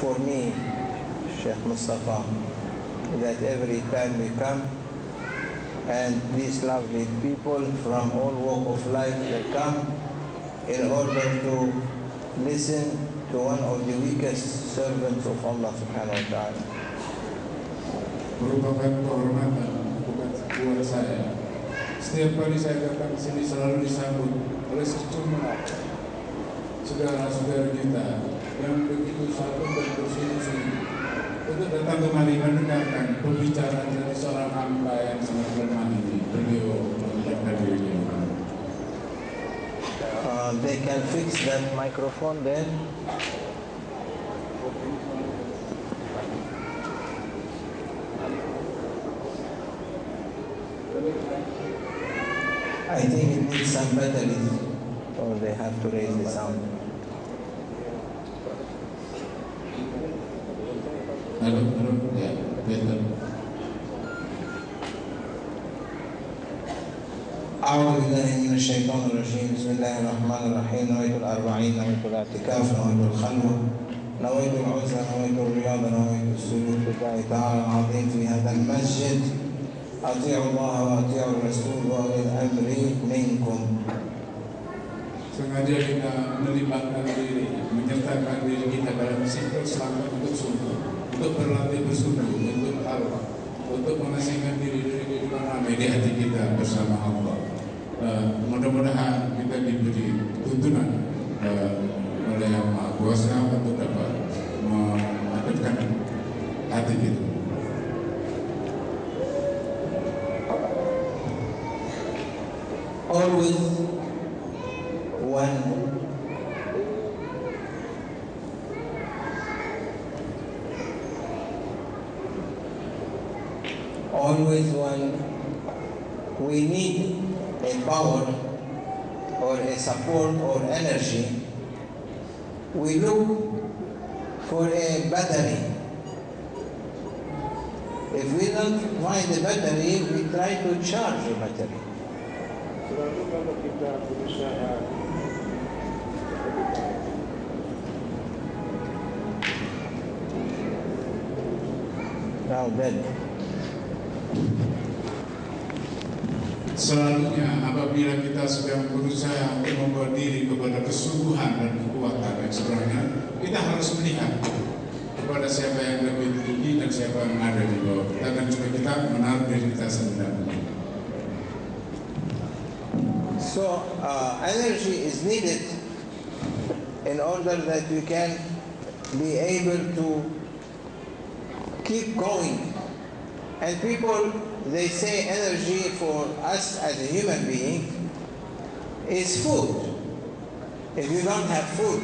for me, Sheikh Mustafa, that every time we come and these lovely people from all walk of life, they come in order to listen to one of the weakest servants of Allah subhanahu wa ta'ala. Merupakan kehormatan buat saya. Setiap kali saya datang ke sini selalu disambut oleh sejumlah saudara-saudara kita yang begitu santun dan bersungguh-sungguh untuk datang kemari mendengarkan pembicaraan dari seorang hamba yang sangat lemah ini. Beliau mengucapkan dirinya. They can fix that microphone then. I think it needs some batteries, or they have to raise the sound. Halo, ya, betul. أعوذ بالله من الشيطان الرجيم. بسم الله الرحمن الرحيم. نويت الأربعين، نويت الاعتكاف، نويت الخلوة، نويت العزلة، نويت الرياضة، نويت السجود لله تعالى العظيم في هذا المسجد. أطيعوا الله وأطيعوا الرسول وأولي الأمر منكم. Sengaja kita melibatkan diri, menyertakan diri kita dalam sikap selamat untuk sungguh, untuk berlatih bersungguh, untuk Allah, untuk mengasingkan diri dari kehidupan ramai di hati kita bersama Allah. Mudah-mudahan kita diberi tuntunan oleh Yang Maha Kuasa untuk dapat mengaktifkan hati kita. Always when we need a power or a support or energy, we look for a battery. If we don't find the battery, we try to charge the battery. Selalu kalau kita berusaha Now then, selalunya apabila kita sedang berusaha untuk membawa diri kepada kesungguhan dan kekuatan yang sebenarnya, kita harus melihat kepada siapa yang lebih tinggi dan siapa yang ada di bawah kita, dan juga kita menaruh diri kita sebenarnya. so energy is needed in order that we can be able to keep going. And people, they say energy for us as a human being is food. If you don't have food,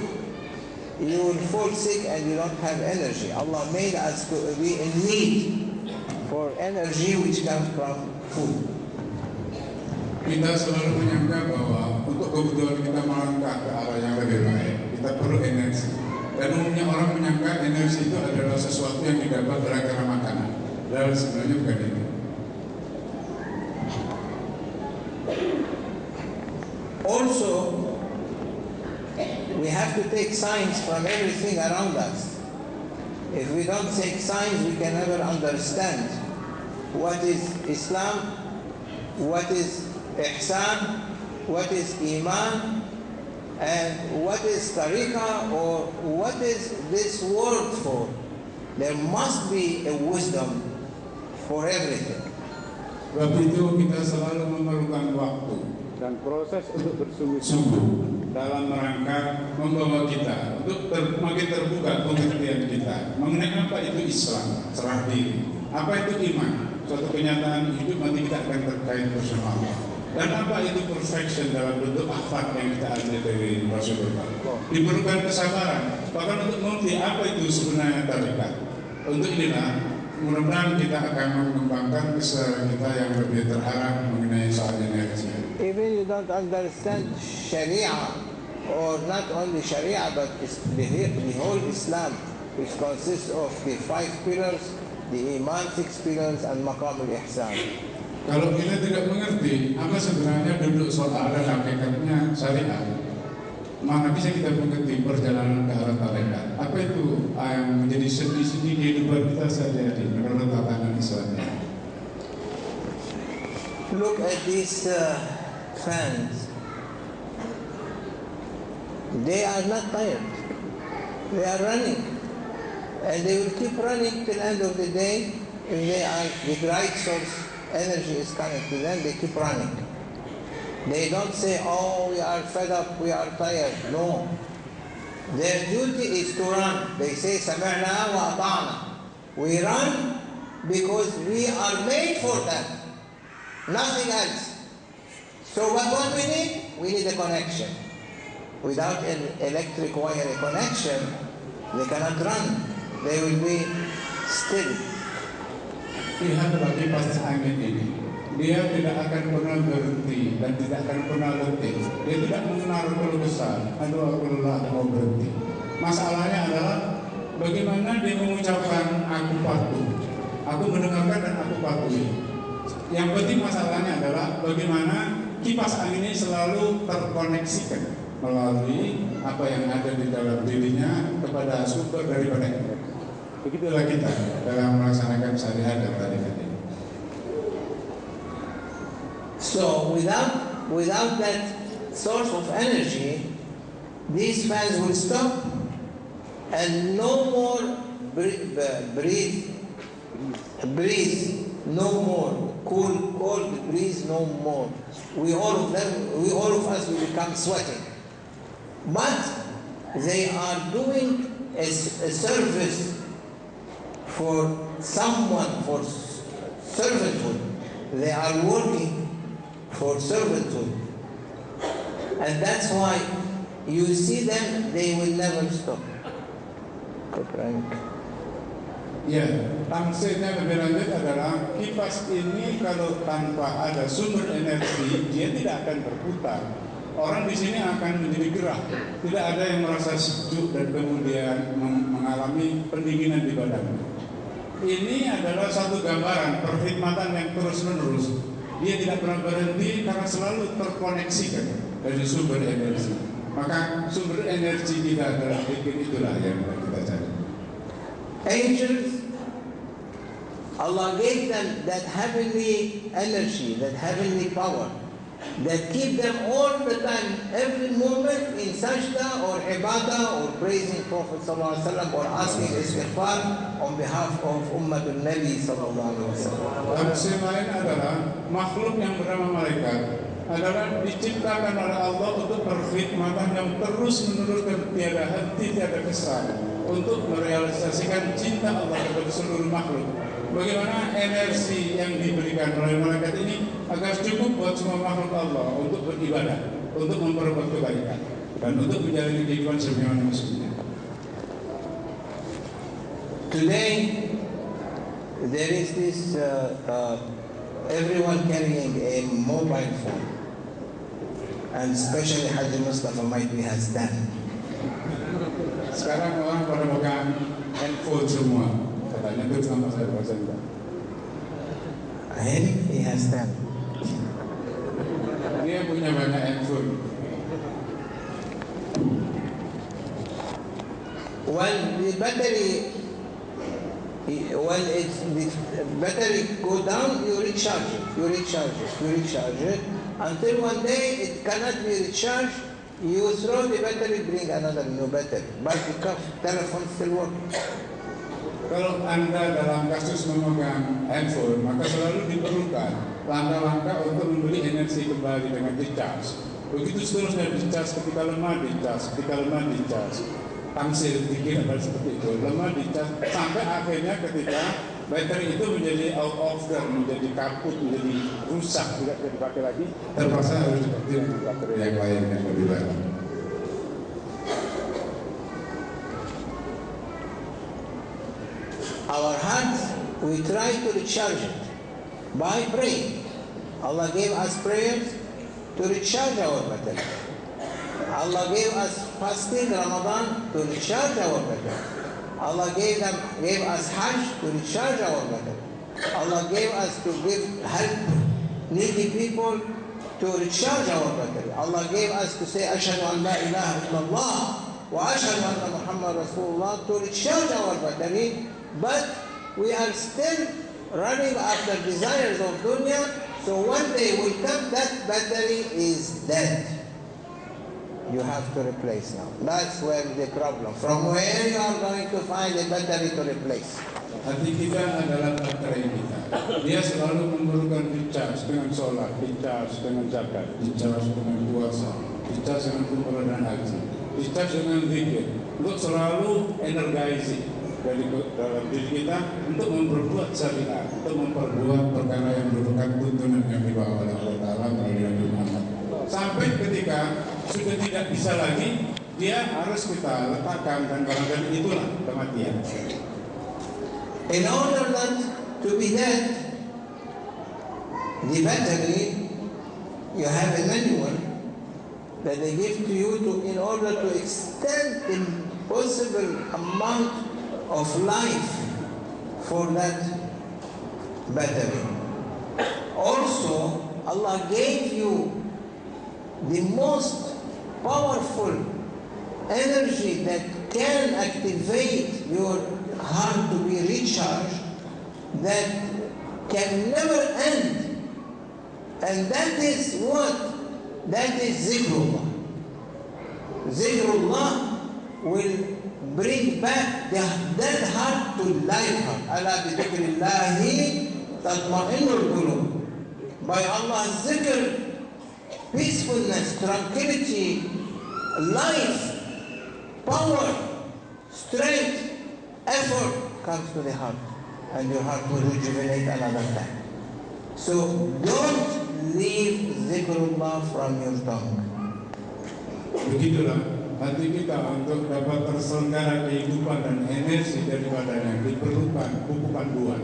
you will fall sick and you don't have energy. Allah made us to be in need for energy which comes from food. Kita selalu menyangka bahwa untuk kebutuhan kita melangkah ke arah yang lebih baik, kita perlu energi. Dan umumnya orang menyangka energi itu adalah sesuatu yang didapat dari karena makanan. Dan sebenarnya bukan itu. Also, we have to take signs from everything around us. If we don't take signs, we can never understand what is Islam, what is Ihsan, what is Iman, and what is Tariqah, or what is this word for. There must be a wisdom for everything. Sebab itu kita selalu memerlukan waktu dan proses untuk bersungguh-sungguh sungguh dalam rangka membawa kita untuk makin terbuka pengertian kita mengenai apa itu Islam, serah diri, apa itu iman, suatu kenyataan hidup nanti kita akan terkait bersama Allah. Dan apa itu perfection dalam bentuk akhlak yang kita ambil dari Rasulullah. Diperlukan kesabaran, bahkan untuk mengerti apa itu sebenarnya tarikat. Untuk inilah, mudah-mudahan kita akan mengembangkan kesadaran kita yang lebih terarah mengenai soal energi. Even you don't understand Sharia, or not only Sharia, but the whole Islam, which consists of the 5 pillars, the Iman 6 pillars, and Maqam al-Ihsan. Kalau kita tidak mengerti apa sebenarnya duduk soal dan hakikatnya syariat, mana bisa kita mengerti perjalanan ke arah tarekat. Apa itu yang yang menjadi sendi-sendi kehidupan kita sehari-hari menurut tatanan Islam. Look at these fans. They are not tired. They are running. And they will keep running till the end of the day. If the right source energy is coming to them, they keep running. They don't say, oh, we are fed up, we are tired. No. Their duty is to run. They say, سَمِعْنَا وَأَطَعْنَا. We run because we are made for that. Nothing else. So what we need? We need a connection. Without an electric wire connection, they cannot run. They will be still. Lihatlah kipas angin ini. Dia tidak akan pernah berhenti dan tidak akan pernah letih. Dia tidak mengenal keluh kesah. Aduh, aku lelah, aku mau berhenti. Masalahnya adalah bagaimana dia mengucapkan aku patuh. Aku mendengarkan dan aku patuhi. Yang penting masalahnya adalah bagaimana kipas angin ini selalu terkoneksikan melalui apa yang ada di dalam dirinya kepada sumber daripada energi. Begitulah kita dalam melaksanakan sehari-hari tadi. So without that source of energy, these fans will stop and no more breeze, no more cold breeze, no more. We all of us will become sweating. But they are doing a service for someone, for servanthood. They are working for servanthood. And that's why you see them, they will never stop. Ya, tafsirnya lebih lanjut adalah kipas ini kalau tanpa ada sumber energi, dia tidak akan berputar. Orang di sini akan menjadi gerah. Tidak ada yang merasa sejuk dan kemudian mengalami pendinginan di badannya. Ini adalah satu gambaran perkhidmatan yang terus-menerus. Dia tidak pernah berhenti karena selalu terkoneksikan dari sumber energi. Maka sumber energi kita adalah pikir, itulah yang kita cari. Angels, Allah gave them that heavenly energy, that heavenly power, that keep them all the time, every moment in sajda or ibadah or praising Prophet sallallahu alaihi wasallam or asking istighfar on behalf of Ummatul Nabi sallallahu alaihi wasallam. Tafsir lain adalah makhluk yang bernama malaikat adalah diciptakan oleh Allah untuk berkhidmatan yang terus menerus dan tiada henti, tiada kesal untuk merealisasikan cinta Allah kepada seluruh makhluk. Bagaimana energi yang diberikan oleh malaikat ini agar cukup buat semua makhluk Allah untuk beribadah, untuk memperbuat kebaikan, dan untuk menjalani kehidupan sebagaimana mestinya. Today, there is this everyone carrying a mobile phone, and especially Haji Mustafa might be has done. Sekarang orang pada pegang handphone semua. Katanya itu sama saya bahasa enggak. He has done. Dia punya banyak handphone. When the battery go down, you recharge it until one day it cannot be recharged. You throw the battery, bring another new battery, but the telephone still working. Kalau Anda dalam kasus memegang handphone, maka selalu diperlukan langkah-langkah untuk membeli energi kembali dengan dicas. Begitu seterusnya dicas, ketika lemah dicas, Tamsil pikir adalah seperti itu, lemah dicas, sampai akhirnya ketika baterai itu menjadi out of gear, menjadi kaput, menjadi rusak, tidak bisa dipakai lagi, terpaksa harus dipakai baterai yang lain yang lebih baik. Our hearts, we try to recharge it by praying. Allah gave us prayers to recharge our battery. Allah gave us fasting Ramadan to recharge our battery. Allah gave us Hajj to recharge our battery. Allah gave us to help needy people to recharge our battery. Allah gave us to say Ashhadu an la ilaha illallah وأشهد أن محمد Rasulullah to recharge our battery, but we are still running after desires of dunya, so one day will come that battery is dead. You have to replace now. That's where the problem. From where you are going to find a battery to replace? Hati kita adalah baterai kita. Dia selalu memerlukan dicas dengan sholat, dicas dengan zakat, dicas dengan puasa, dicas dengan umrah dan haji, dicas dengan zikir, untuk selalu energizing dari dalam diri kita untuk memperbuat syariat, untuk memperbuat perkara yang merupakan tuntunan yang dibawa oleh Allah Taala melalui Nabi Muhammad. Sampai ketika sudah tidak bisa lagi, dia harus kita letakkan, dan barangkali itulah kematian. In order not to be dead, the battery, you have a manual that they give to you in order to extend the possible amount of life for that battery. Also, Allah gave you the most powerful energy that can activate your heart to be recharged, that can never end, and that is what? That is zikrullah. Zikrullah will bring back the dead heart to life. Ala bi dhikrillahi tatma'innul qulub. By Allah's zikr, peacefulness, tranquility, life, power, strength, effort comes to the heart, and your heart will rejuvenate another time. So don't leave zikrullah from your tongue. Begitulah hati kita untuk dapat terselenggara kehidupan dan energi daripadanya diperlukan pupuk panduan,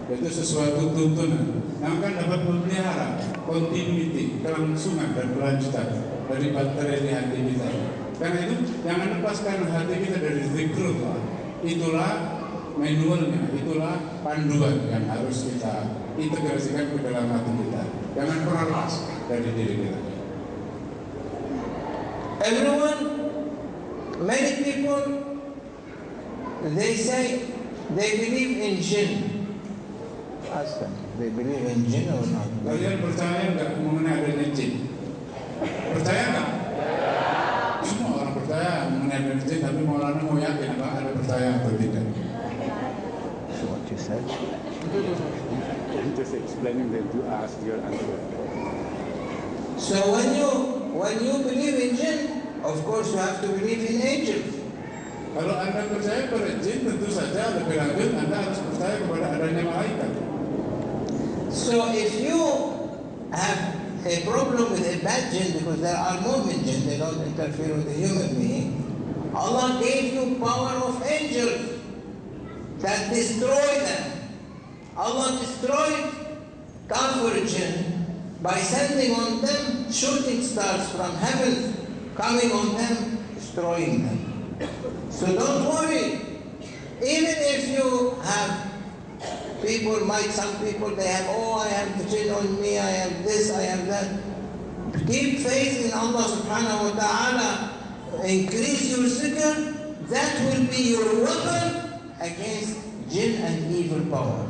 yaitu sesuatu tuntunan yang akan dapat memelihara continuity, kelangsungan dan kelanjutan dari baterai di hati kita. Karena itu jangan lepaskan hati kita dari zikrullah. Itulah manualnya, itulah panduan yang harus kita integrasikan ke dalam hati kita. Jangan pernah lepas dari diri kita. Everyone, many people, they say they believe in jinn. Ask them, they believe in jinn or not? Kalian percaya nggak mengenai adanya jin? Percaya nggak? Semua orang percaya mengenai adanya jin, tapi Maulana mau yakin apa ada percaya atau tidak? So what you said? I'm just explaining them to ask your answer. So when you believe in jinn, of course you have to believe in angels. Kalau Anda percaya pada jin, tentu saja lebih lanjut Anda harus percaya kepada adanya malaikat. So if you have a problem with a bad jinn, because there are mu'min jinn, they don't interfere with the human being, Allah gave you power of angels that destroy them. Allah destroyed kafir jinn by sending on them shooting stars from heaven, coming on them, destroying them. So don't worry. Even if you have some people, they have, I have the jinn on me, I have this, I have that. Keep faith in Allah subhanahu wa ta'ala. Increase your zikr. That will be your weapon against jinn and evil power.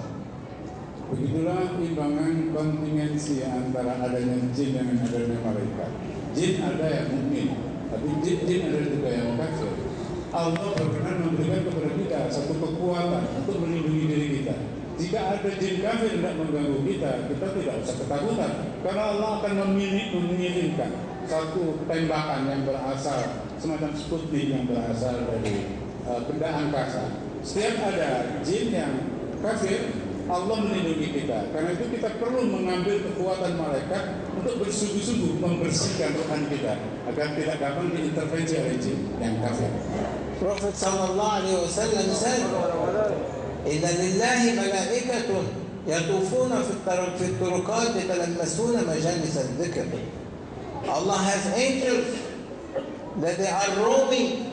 Begitulah imbangan kontingensi antara adanya jin dengan adanya malaikat. Jin ada yang mukmin, tapi jin ada juga yang kafir. Allah berkenan memberikan kepada kita satu kekuatan untuk melindungi diri kita. Jika ada jin kafir tidak mengganggu kita, kita tidak usah ketakutan, karena Allah akan mengirimkan satu tembakan yang berasal semacam Sputnik yang berasal dari benda angkasa. Setiap ada jin yang kafir, Allah melindungi kita. Karena itu kita perlu mengambil kekuatan malaikat untuk bersungguh-sungguh membersihkan rohani kita agar tidak gampang diintervensi oleh jin yang kafir. Prophet sallallahu alaihi wasallam said, "Inna lillahi malaikatun yatufuna fi at-turuqat yatalammasuna majalis adh-dhikr." Allah has angels that they are roaming,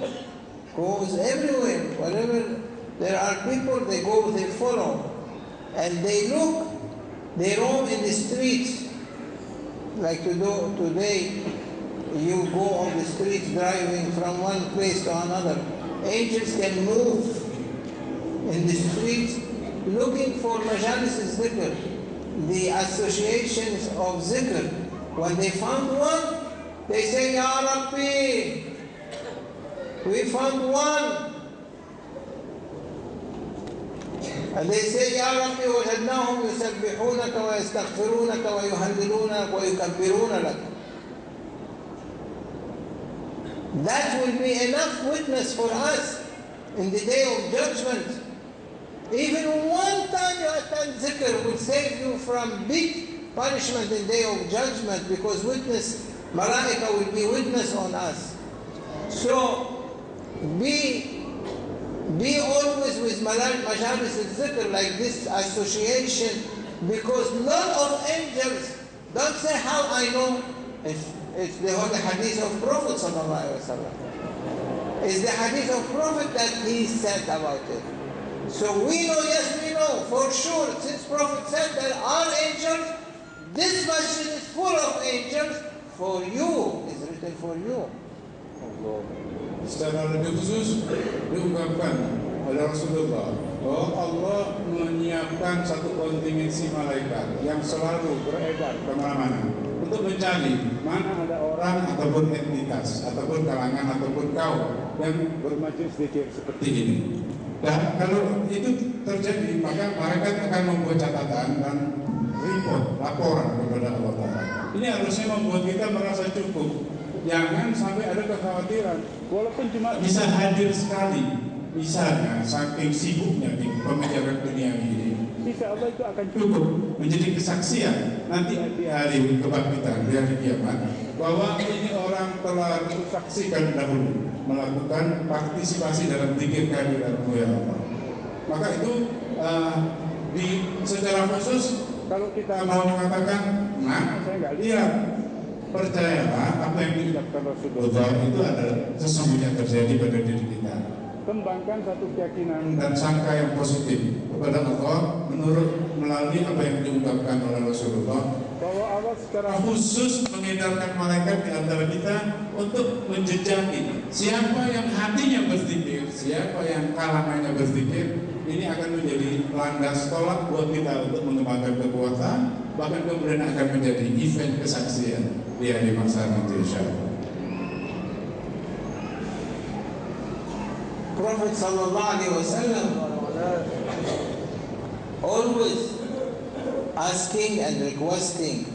goes everywhere, wherever there are people, they go, they follow. And they roam in the streets, like today you go on the streets driving from one place to another. Angels can move in the streets looking for majalis al-zikr, the associations of zikr. When they found one, they say, Ya Rabbi, we found one. And they say, Ya Rabbi, وجدناهم يسبحونك ويستغفرونك ويهللونك ويكبرون لك. That will be enough witness for us in the day of judgment. Even one time you attend zikr will save you from big punishment in the day of judgment, because witness, malaika will be witness on us. So be always with majalis al-zikr, like this association, because lot of angels, don't say how I know, it's the holy hadith of Prophet sallallahu alaihi wasallam. It's the hadith of Prophet that he said about it. So we know, yes we know, for sure, since Prophet said there are angels, this masjid is full of angels, for you, is written for you. Secara lebih khusus diungkapkan oleh Rasulullah bahwa Allah menyiapkan satu kontingensi malaikat yang selalu beredar kemana-mana untuk mencari mana ada orang ataupun entitas ataupun kalangan ataupun kaum yang bermajlis zikir seperti ini. Dan kalau itu terjadi, maka malaikat akan membuat catatan dan report, laporan kepada Allah Ta'ala. Ini harusnya membuat kita merasa cukup. Jangan sampai ada kekhawatiran, walaupun cuma bisa hadir sekali, misalnya saking sibuknya di pembicaraan dunia ini, insya Allah itu akan cukup menjadi kesaksian nanti di hari kebangkitan, di hari kiamat, bahwa ini orang telah disaksikan dahulu melakukan partisipasi dalam zikir kehadiran ya Allah. Maka itu secara khusus kalau kita mau mengatakan, nah saya nggak lihat, percayalah apa yang diucapkan Rasulullah itu adalah sesungguhnya terjadi pada diri kita. Kembangkan satu keyakinan dan sangka yang positif kepada Allah melalui apa yang diungkapkan oleh Rasulullah, bahwa Allah secara khusus mengedarkan malaikat di antara kita untuk menjejaki siapa yang hatinya berzikir, siapa yang kalangannya berzikir. Ini akan menjadi landas tolak buat kita untuk mengembangkan kekuatan, bahkan kemudian akan menjadi event kesaksian di hari masa nanti insyaallah. Prophet sallallahu alaihi wasallam always asking and requesting,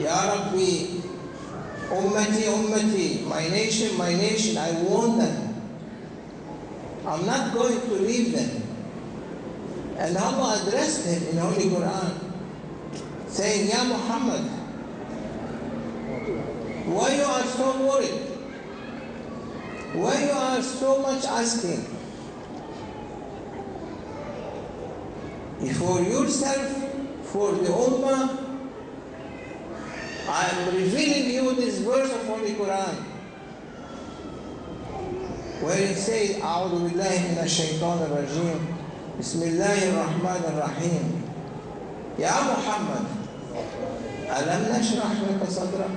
Ya Rabbi, ummati, ummati, my nation, I want them. I'm not going to leave them. And Allah addressed him in Holy Quran, saying, Ya Muhammad, why you are so worried? Why you are so much asking? For yourself, for the Ummah, I am revealing you this verse of Holy Quran, where it says, A'udhu billahi minash shaitanir rajim, Bismillahir Rahmanir Rahim. Ya Muhammad, alam nashrah laka sadrak?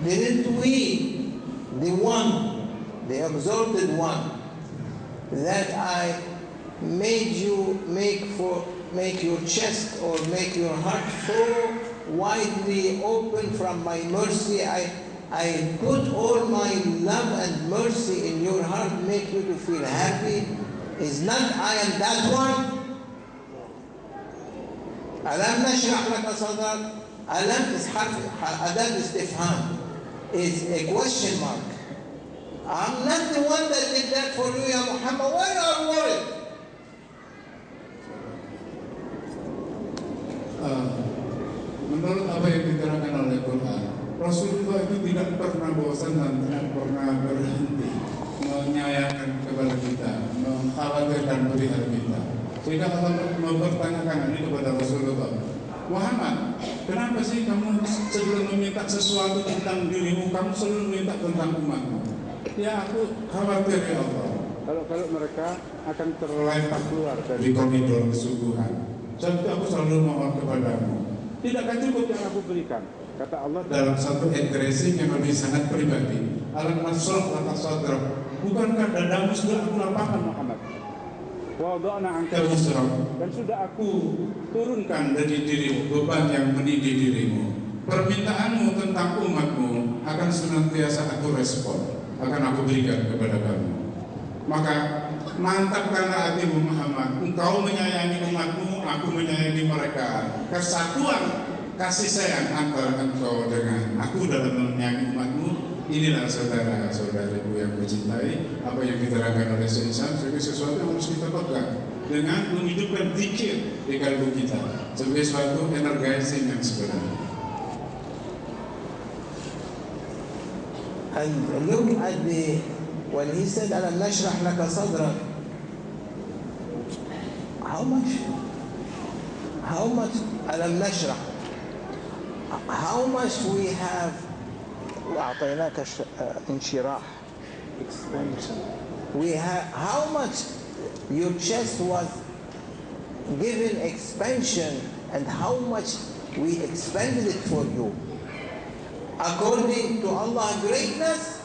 Didn't we, the one, the exalted one, that I made you make your chest or make your heart so widely open from my mercy? I put all my love and mercy in your heart, make you to feel happy. Is not I am that one? Alam nashrah laka sadrak? Alam is adat istifham, is a question mark. I'm not the one that did that for you, Ya Muhammad. Why are you worried? Menurut apa yang diterangkan oleh Quran, Rasulullah itu tidak pernah bosan dan tidak pernah berhenti menyayangkan kepada kita, mengkhawatirkan perihal kita. Sehingga Allah mempertanyakan ini kepada Rasulullah, Muhammad, kenapa sih kamu sebelum meminta sesuatu tentang dirimu, kamu selalu meminta tentang umatmu? Ya aku khawatir ya Allah, kalau mereka akan terlempar keluar dari koridor kesungguhan. Sebab itu aku selalu mohon kepadamu. Tidakkah cukup yang aku berikan? Kata Allah dalam satu ekspresi yang lebih sangat pribadi. Alam nasrah laka sadrak. Bukankah dadamu sudah aku lapangkan Muhammad? Wada'na anka Wizrak. dan sudah aku Turunkan dari dirimu beban yang menindih dirimu. Permintaanmu tentang umatmu akan senantiasa aku respon, akan aku berikan kepada kamu. Maka mantapkanlah hatimu Muhammad. Engkau menyayangi umatmu, aku menyayangi mereka. Kesatuan kasih sayang antara engkau dengan aku dalam menyayangi umatmu. Inilah saudara-saudariku yang kucintai. Apa yang diterangkan oleh Syekh Islam sebagai sesuatu yang harus kita pegang dengan menghidupkan zikir di kalbu kita sebagai suatu energizing yang sebenarnya. And look at when he said alam nashrah laka sadrak, how much alam nashrah, how much we have وأعطيناك انشراح expansion, we have how much your chest was given expansion and how much we expanded it for you according to Allah's greatness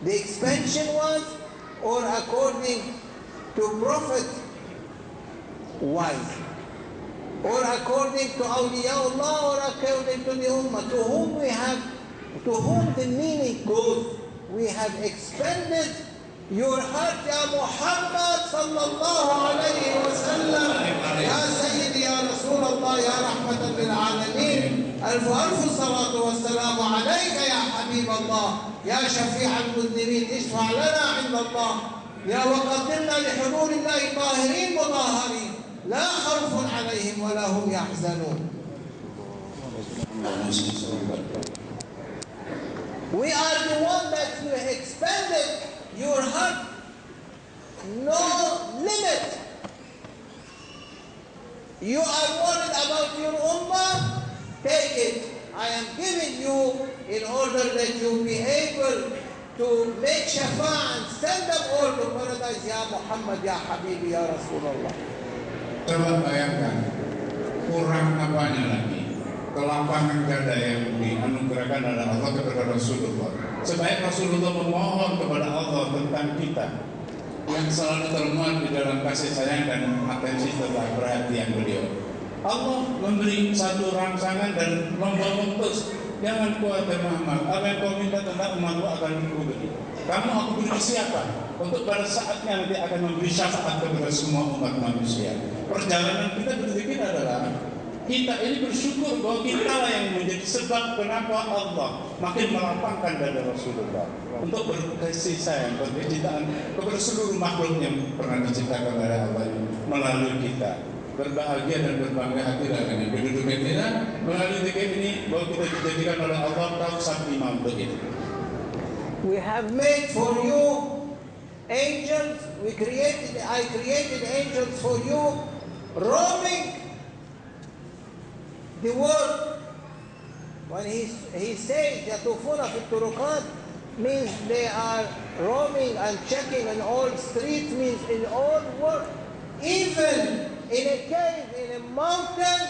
the expansion was, or according to Prophet wise, or according to awliyaullah, or according to the ummah, to whom the meaning goes. We have expanded your heart, Ya Muhammad sallallahu alayhi wa sallam, Ya Sayyidi, Ya Rasulullah, Ya Rahmatan lil Alameen. ألف الصلاة والسلام عليك يا حبيب الله يا شفيع المذنبين اشفع لنا عند الله يا وقدمنا لحضور الله طاهرين مطهرين لا خوف عليهم ولا هم يحزنون. We are the one that you expanded your heart, no limit. You are worried about your ummah, take it. I am giving you in order that you be able to make shafa and send them all to paradise. Ya Muhammad, Ya Habibi, Ya Rasulullah. Coba bayangkan, kurang apanya lagi kelapangan dada yang dianugerahkan oleh Allah kepada Rasulullah. Sebaik Rasulullah memohon kepada Allah tentang kita yang selalu termuat di dalam kasih sayang dan atensi serta perhatian beliau. Allah memberi satu rangsangan dan membentus, jangan khawatir Muhammad, apa yang kau minta tentang umatmu akan aku beri. Kamu aku beri siapa? Untuk pada saatnya nanti akan memberi syafaat kepada semua umat manusia. Perjalanan kita berzikir adalah kita ini bersyukur bahwa kita lah yang menjadi sebab kenapa Allah makin melapangkan dada Rasulullah untuk berkasih sayang, berkecintaan kepada seluruh makhluk yang pernah diciptakan oleh Allah melalui kita. Berbahagia dan berbangga hatilah dengan kedudukan kita melalui zikir ini bahwa kita dijadikan oleh Allah tausat imam untuk itu. We have made for you angels. I created angels for you, roaming the world. When he says yatufuna fi turuqat, means they are roaming and checking in all streets, means in all world. Even in a cave, in a mountain,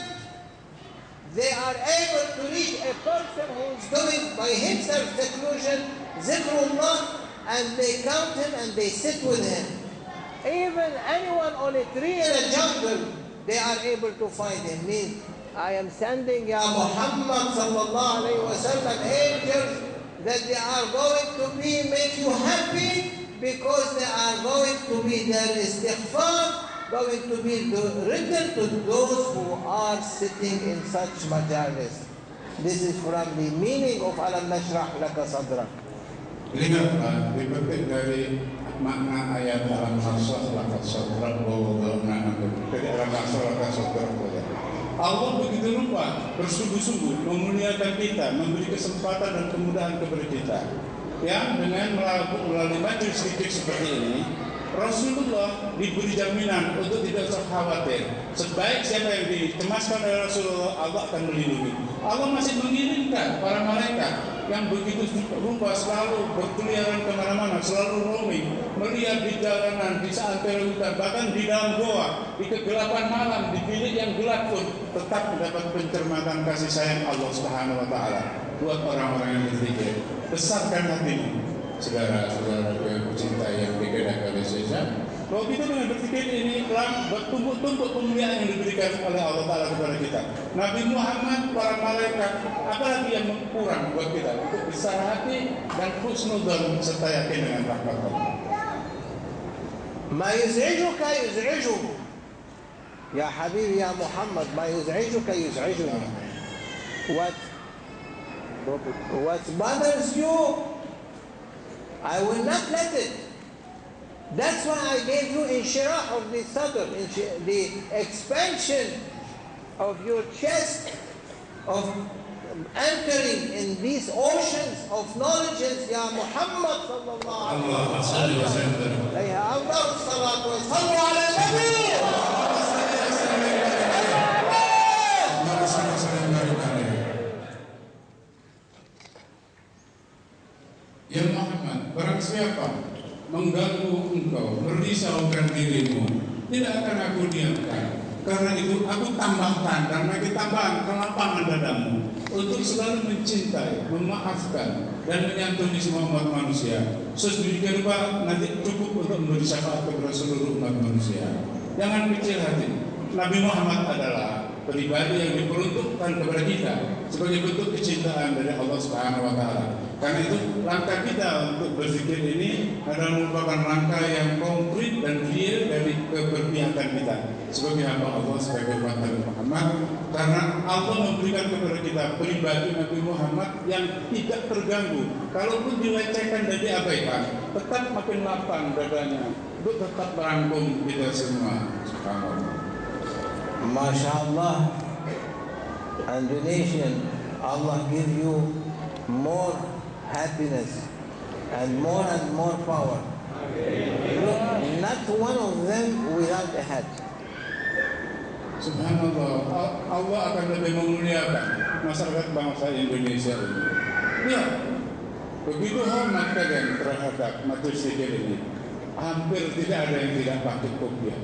they are able to reach a person who is doing by himself seclusion, zikrullah, and they count him and they sit with him. Even anyone on a tree in a jungle, they are able to find him. Means I am sending Ya Muhammad sallallahu alayhi wa sallam angels that they are going to make you happy because they are going to be their istighfar, going to be written to those who are sitting in such majalis. This is from the meaning of Alam Nashrah Laka Sadrak. Lihatlah dipetik dari makna ayat Alam Nashrah Laka Sadrak dari Alam Nashrah Laka Sadrak. Allah begitu rupa bersungguh-sungguh memuliakan kita, memberi kesempatan dan kemudahan kepada kita. Yang dengan melalui majelis zikir seperti ini, Rasulullah diberi jaminan untuk tidak usah khawatir. Sebaik siapa yang dikemaskan oleh Rasulullah, Allah akan melindungi. Allah masih mengirimkan para malaikat yang begitu rupa selalu berkeliaran kemana-mana, selalu roaming, melihat setiap di jalanan, di seantero hutan, bahkan di dalam goa, di kegelapan malam, di bilik yang gelap pun tetap mendapat pencermatan kasih sayang Allah Subhanahu wa taala buat orang-orang yang berpikir. Besarkan hatimu, saudara-saudara yang cinta yang digerakkan oleh Syekh, bahwa kita dengan berpikir ini telah bertumpuk-tumpuk kemuliaan yang diberikan oleh Allah Ta'ala kepada kita. Nabi Muhammad, para malaikat, apalagi yang kurang buat kita untuk besar hati dan husnudzon serta yakin dengan rahmat Allah. ما يزعجك يزعجه يا حبيبي يا محمد ما يزعجك يزعجني what bothers you I will not let it. That's why I gave you inshirah of the sadr, the expansion of your chest, of anchoring in these oceans of knowledge. Ya Muhammad sallallahu alaihi wasallam. Alayhi afdalu salatu wa sallu ala nabi. Ya Muhammad, barang siapa mengganggu engkau, merisaukan dirimu, tidak akan aku diamkan. Karena itu aku tambahkan dan lagi tambahan kelapangan dadamu untuk selalu mencintai, memaafkan dan menyantuni semua umat manusia. Sedemikian rupa nanti cukup untuk memberi syafaat kepada seluruh umat manusia. Jangan kecil hati. Nabi Muhammad adalah pribadi yang diperuntukkan kepada kita sebagai bentuk kecintaan dari Allah Subhanahu wa taala. Karena itu langkah kita untuk berpikir ini adalah merupakan langkah yang konkret dan real dari keberpihakan kita sebagai hamba Allah, sebagai umat Nabi Muhammad. Karena Allah memberikan kepada kita pribadi Nabi Muhammad yang tidak terganggu. Kalaupun dilecehkan dan diabaikan, tetap makin lapang dadanya untuk tetap merangkum kita semua. Subhanallah. Masya Allah, Indonesian, Allah give you more happiness and more power. Look, not one of them without a head. Subhanallah, Allah akan lebih memuliakan masyarakat bangsa Indonesia ini. Ya, begitu hormat kalian terhadap majelis zikir ini, hampir tidak ada yang tidak pakai kopiah.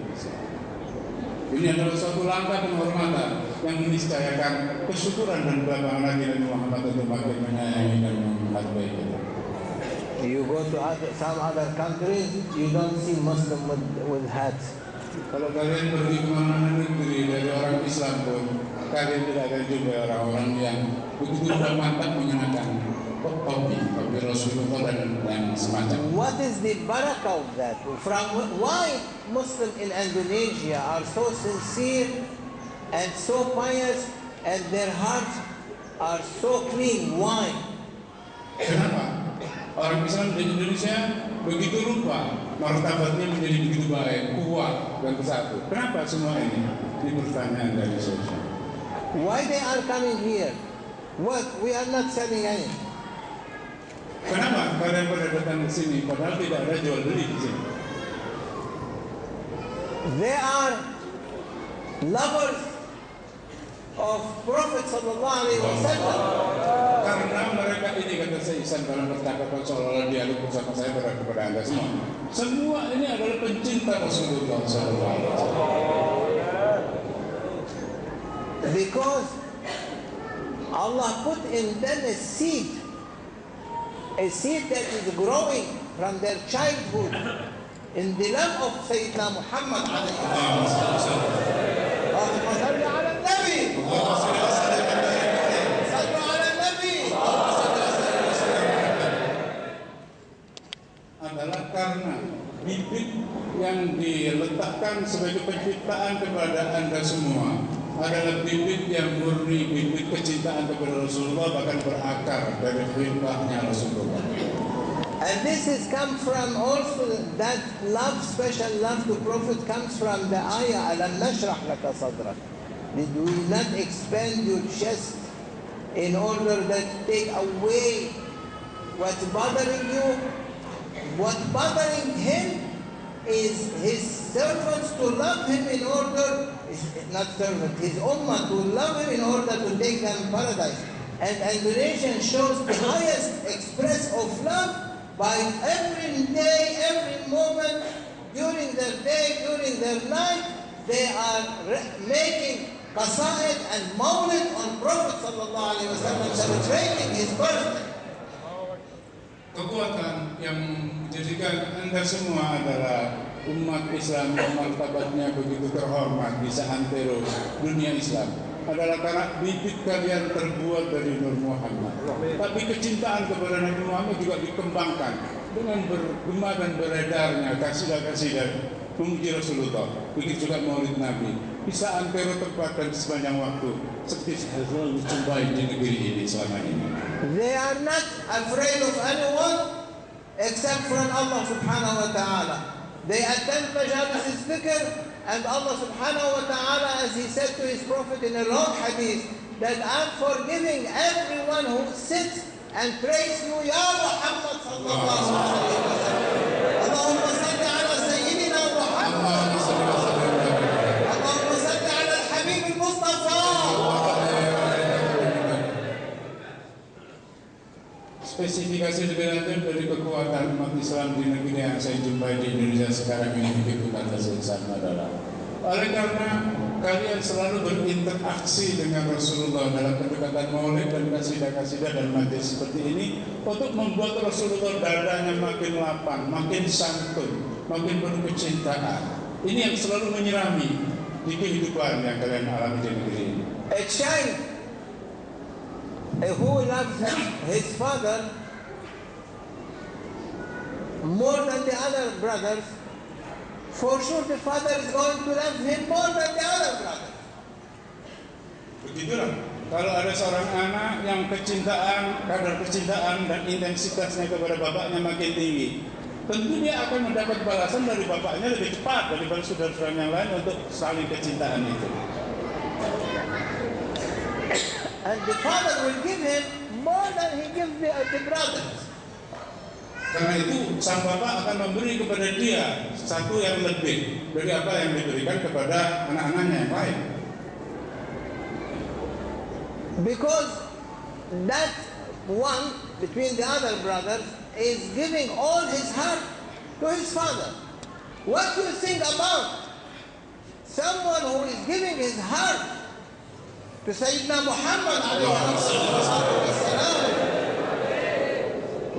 Ini adalah suatu langkah penghormatan yang meniscayakan kesyukuran dan kebanggaan Nabi Muhammad untuk makin menyayangi dan menghargai kita. You go to some other countries, you don't see Muslim with hats. Kalau kalian pergi ke mana negeri dari orang Islam pun, kalian tidak akan jumpa orang-orang yang begitu mantap mengenakan topi Rasulullah dan yang semacam. What is the barakah of that? Why Muslims in Indonesia are so sincere and so pious and their hearts are so clean? Why? Kenapa? Orang Islam di Indonesia begitu rupa, martabatnya menjadi begitu baik, kuat dan bersatu. Kenapa semua ini? Ini pertanyaan dari saya. Why they are coming here? What? We are not selling anything. Kenapa kalian pada datang ke sini padahal tidak ada jual beli di sini? They are lovers of Prophet sallallahu alaihi wasallam. Karena mereka ini kata saya Ihsan dalam percakapan seolah-olah dialog bersama saya kepada Anda semua. Semua ini adalah pencinta Rasulullah sallallahu alaihi wasallam. Because Allah put in them a seed that is growing from their childhood in the love of Sayyidina Muhammad alayhi wasallam. Allahumma salli ala nabi. Sallu ala nabi. Adalah karena bibit yang diletakkan sebagai penciptaan kepada Anda semua adalah bibit yang murni, bibit kecintaan kepada Rasulullah, bahkan berakar dari perintahnya Rasulullah. And this is come from also that love, special love to Prophet comes from the ayah, Alam nashrah laka sadrak. Did we not expand your chest in order that take away what's bothering you? What bothering him is his servants to love him in order, not servant, his ummah to love him in order to take them paradise. And Indonesian shows the highest express of love by every day, every moment their life, they are making qasaid and maulid on Prophet sallallahu alaihi wasallam, celebrating his birthday. Kekuatan yang menjadikan Anda semua adalah umat Islam yang martabatnya begitu terhormat di seantero dunia Islam adalah karena bibit kalian terbuat dari Nur Muhammad. Tapi kecintaan kepada Nabi Muhammad juga dikembangkan dengan bergema dan beredarnya kasidah-kasidah memuji Rasulullah. Begitu juga Maulid Nabi di seantero tempat dan sepanjang waktu, seperti saya selalu jumpai di negeri ini selama ini. They are not afraid of anyone except from Allah subhanahu wa ta'ala. They attend majalis al-dhikr, and Allah subhanahu wa ta'ala, as he said to his prophet in a long hadith, that I'm forgiving everyone who sits and prays you, Ya Muhammad sallallahu alayhi wa sallam. Allahumma salli ala Sayyidina Muhammad. Allahumma salli ala al-Habib al-Mustafa. Spesifikasi lebih lanjut dari kekuatan umat Islam di negeri yang saya jumpai di Indonesia sekarang ini begitu kata sama adalah oleh karena kalian selalu berinteraksi dengan Rasulullah dalam pendekatan maulid dan kasidah-kasidah dan majlis seperti ini untuk membuat Rasulullah dadanya makin lapang, makin santun, makin penuh kecintaan. Ini yang selalu menyirami di kehidupan yang kalian alami di negeri ini. A child who loves his father more than the other brothers, for sure the father is going to love him more than the other brothers. Begitulah, kalau ada seorang anak yang kadar kecintaan dan intensitasnya kepada bapaknya makin tinggi, tentu dia akan mendapat balasan dari bapaknya lebih cepat daripada saudara-saudara yang lain untuk saling kecintaan itu. And the father will give him more than he gives the brothers. Karena itu sang bapak akan memberi kepada dia satu yang lebih dari apa yang diberikan kepada anak-anaknya yang lain. Because that one between the other brothers is giving all his heart to his father. What do you think about someone who is giving his heart to Sayyidina Muhammad alayhi salatu wassalam?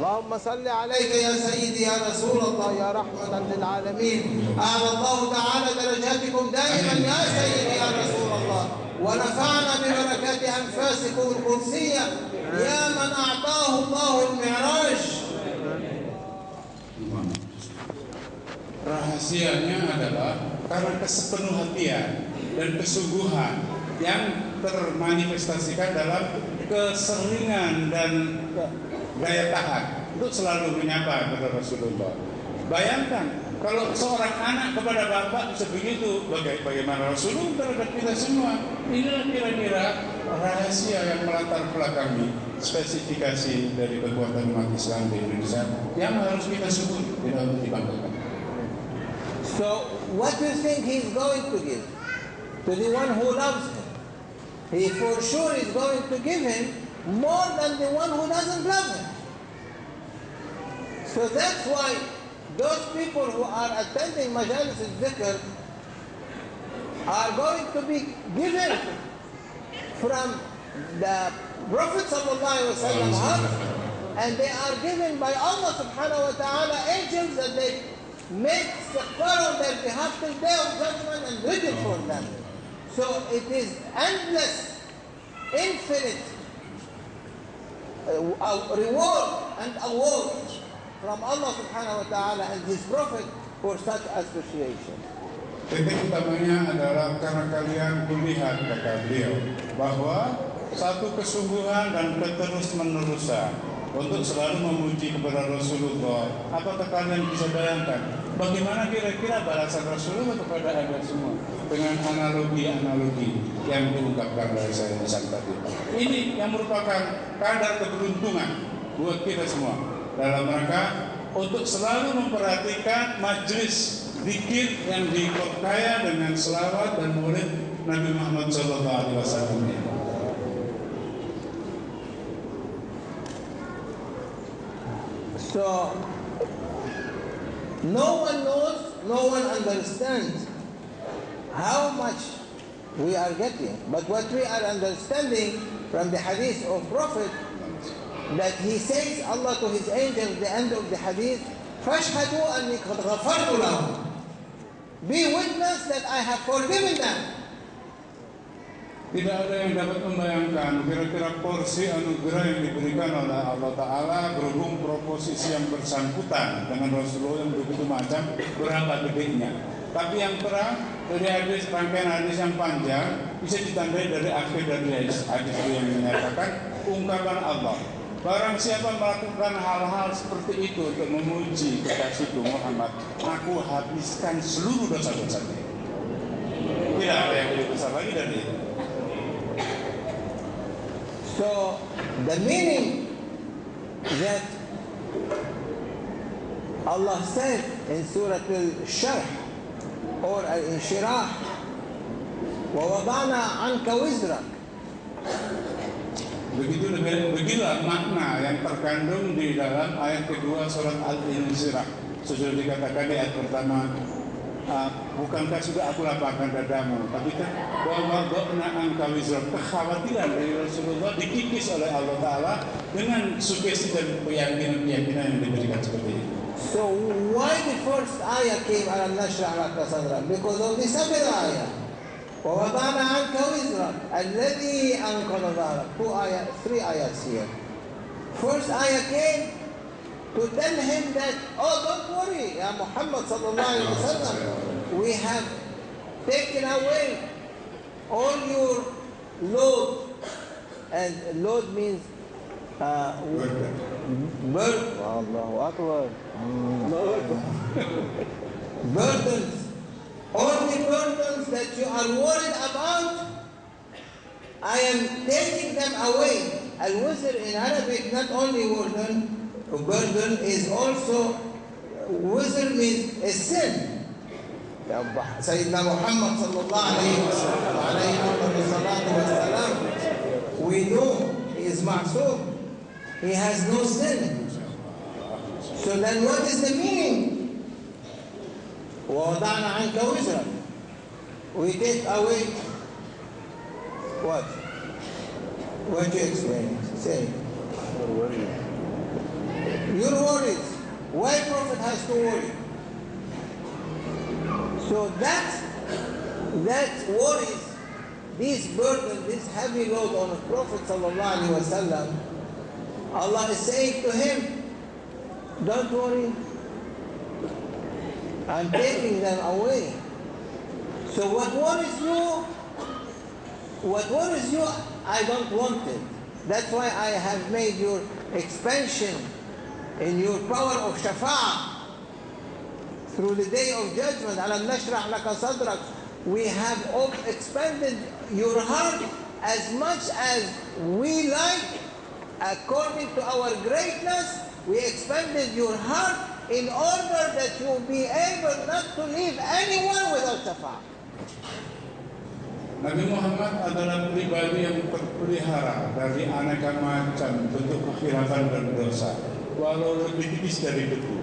اللهم صل عليك يا سيدي يا رسول الله يا رحمة للعالمين. أعلى الله تعالى درجاتكم دائما يا سيدي يا رسول الله، ونفعنا ببركات أنفاسكم القدسية يا من أعطاه الله المعراج. Rahasianya adalah karena kesepenuh hatian dan kesungguhan yang termanifestasikan dalam keseringan dan daya tahan untuk selalu menyapa kepada Rasulullah. Bayangkan kalau seorang anak kepada bapak bisa begitu, bagaimana Rasulullah terhadap kita semua. Inilah kira-kira rahasia yang melatar belakangi spesifikasi dari kekuatan umat Islam di Indonesia yang harus kita sebut tidak untuk dibanggakan. So what do you think he's going to give to the one who loves him? He for sure is going to give him more than the one who doesn't love him. So that's why those people who are attending Majalis al-Dhikr are going to be given from the Prophet ﷺ heart, and they are given by Allah subhanahu wa ta'ala angels that they make istighfar on their behalf till day of judgment and written for them. So it is endless, infinite reward and award from Allah subhanahu wa ta'ala and His Prophet for such association. Titik utamanya adalah karena kalian melihat, kata beliau, bahwa satu kesungguhan dan keterus-menerusan untuk selalu memuji kepada Rasulullah. Apakah kalian bisa bayangkan bagaimana kira-kira balasan Rasulullah kepada Anda semua dengan analogi-analogi yang diungkapkan oleh saya di sana tadi. Ini yang merupakan kadar keberuntungan buat kita semua dalam rangka untuk selalu memperhatikan majlis zikir yang diperkaya dengan selawat dan maulid Nabi Muhammad SAW. So no one knows, no one understands how much we are getting. But what we are understanding from the hadith of Prophet, that he says, Allah to his angel at the end of the hadith, فَاشْهَدُوا أَنِّي قَدْ غَفَرْتُ لَهُمْ. Be witness that I have forgiven them. Tidak ada yang dapat membayangkan kira-kira porsi anugerah yang diberikan oleh Allah Ta'ala berhubung proposisi yang bersangkutan dengan Rasulullah yang begitu macam berapa gedenya. Tapi yang terang dari hadis, rangkaian hadis yang panjang bisa ditandai dari akhir dari hadis yang menyatakan ungkapan Allah, barang siapa melakukan hal-hal seperti itu untuk memuji kekasihku Muhammad, aku habiskan seluruh dosa-dosanya. Tidak ada yang lebih besar lagi dari itu. So the meaning that Allah said in Surah Al-Sharh or Al-Inshirah, وَوَضَعْنَا عَنْكَ وِزْرَكَ. Begitulah makna yang terkandung di dalam ayat kedua surat Al-Inshirah. Sudah dikatakan di ayat pertama, bukankah sudah aku lapangkan dadamu? Tapi kan bahwa angka wizard, kekhawatiran dari Rasulullah dikikis oleh Allah Ta'ala dengan sugesti dan keyakinan yang diberikan seperti itu. So why the first ayah came alam nashrah laka sadrak? Because of the second ayah. وَوَضَعْنَا عَنْكَ وِزْرَكَ الَّذِي أَنْقَضَ ظَهْرَكَ. Three ayahs here. First ayah came to tell him that, oh, don't worry, Ya Muhammad sallallahu alaihi wasallam, we have taken away all your load, and load means burden. Allahu Akbar. Burdens. All the burdens that you are worried about, I am taking them away. Al-wizr in Arabic, not only burden is also, wizr means a sin. Sayyidina Muhammad sallallahu alayhi wa sallam, we know he is ma'soom. He has no sin. So then what is the meaning? وَوَضَعْنَا عَنْكَ وِزْرَكَ. We take away what? What you explain? Say. Your worries. Why Prophet has to worry? So that worries, this burden, this heavy load on the Prophet sallallahu alaihi wasallam, Allah is saying to him, don't worry, I'm taking them away. So what worries you, I don't want it. That's why I have made your expansion in your power of shafa'ah through the day of judgment. Alam nashrah laka sadrak. We have expanded your heart as much as we like, according to our greatness. We expanded your heart in order that you will be able not to leave anyone without shafa'ah. Nabi Muhammad adalah pribadi yang terpelihara dari aneka macam bentuk kekhilafan dan dosa, walau lebih tipis dari debu.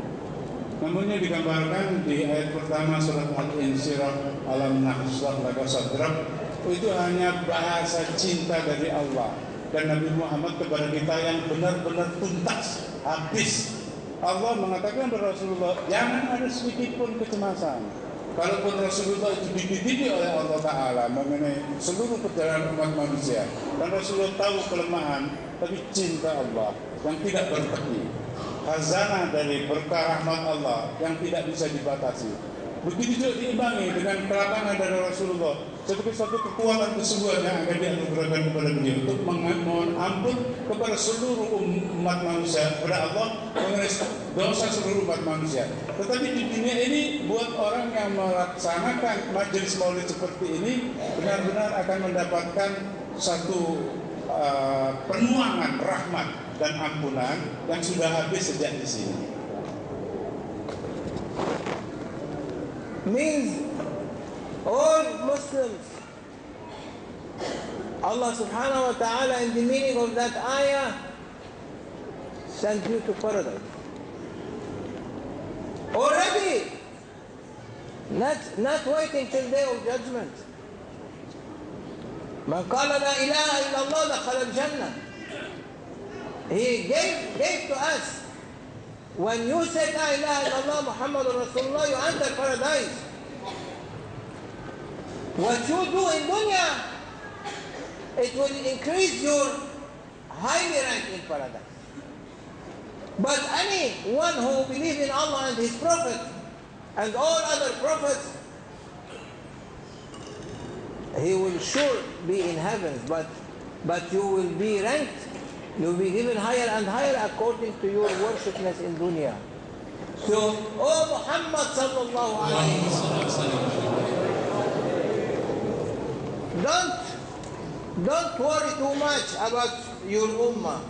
Namunnya digambarkan di ayat pertama surat Al-Insyirah, alam nashrah laka sadrak, itu hanya bahasa cinta dari Allah dan Nabi Muhammad kepada kita yang benar-benar tuntas, habis. Allah mengatakan kepada Rasulullah, jangan ada sedikit pun kecemasan. Kalaupun Rasulullah itu dididik oleh Allah Ta'ala mengenai seluruh perjalanan umat manusia, dan Rasulullah tahu kelemahan, tapi cinta Allah yang tidak berhenti, khazanah dari berkah rahmat Allah yang tidak bisa dibatasi, begitu juga diimbangi dengan kelapangan dari Rasulullah sebagai suatu kekuatan kesungguhan yang akan dianugerahkan kepada beliau untuk memohon ampun kepada seluruh umat manusia, kepada Allah mengenai dosa seluruh umat manusia. Tetapi di dunia ini buat orang yang melaksanakan majelis maulid seperti ini benar-benar akan mendapatkan satu penuangan rahmat dan ampunan yang sudah habis sejak di sini. Means all Muslims, Allah subhanahu wa ta'ala in the meaning of that ayah sent you to paradise. Already Not waiting till day of judgment. من قال لا إله إلا الله دخل الجنة. He gave to us. When you say La ilaha illallah Muhammadur Rasulullah, you enter paradise. What you do in dunya, it will increase your highly rank in paradise. But anyone who believes in Allah and His Prophet and all other prophets, he will sure be in heavens, but you will be ranked. You will be given higher and higher according to your worshipness in dunya. So, oh Muhammad sallallahu alayhi wa sallam, don't worry too much about your ummah.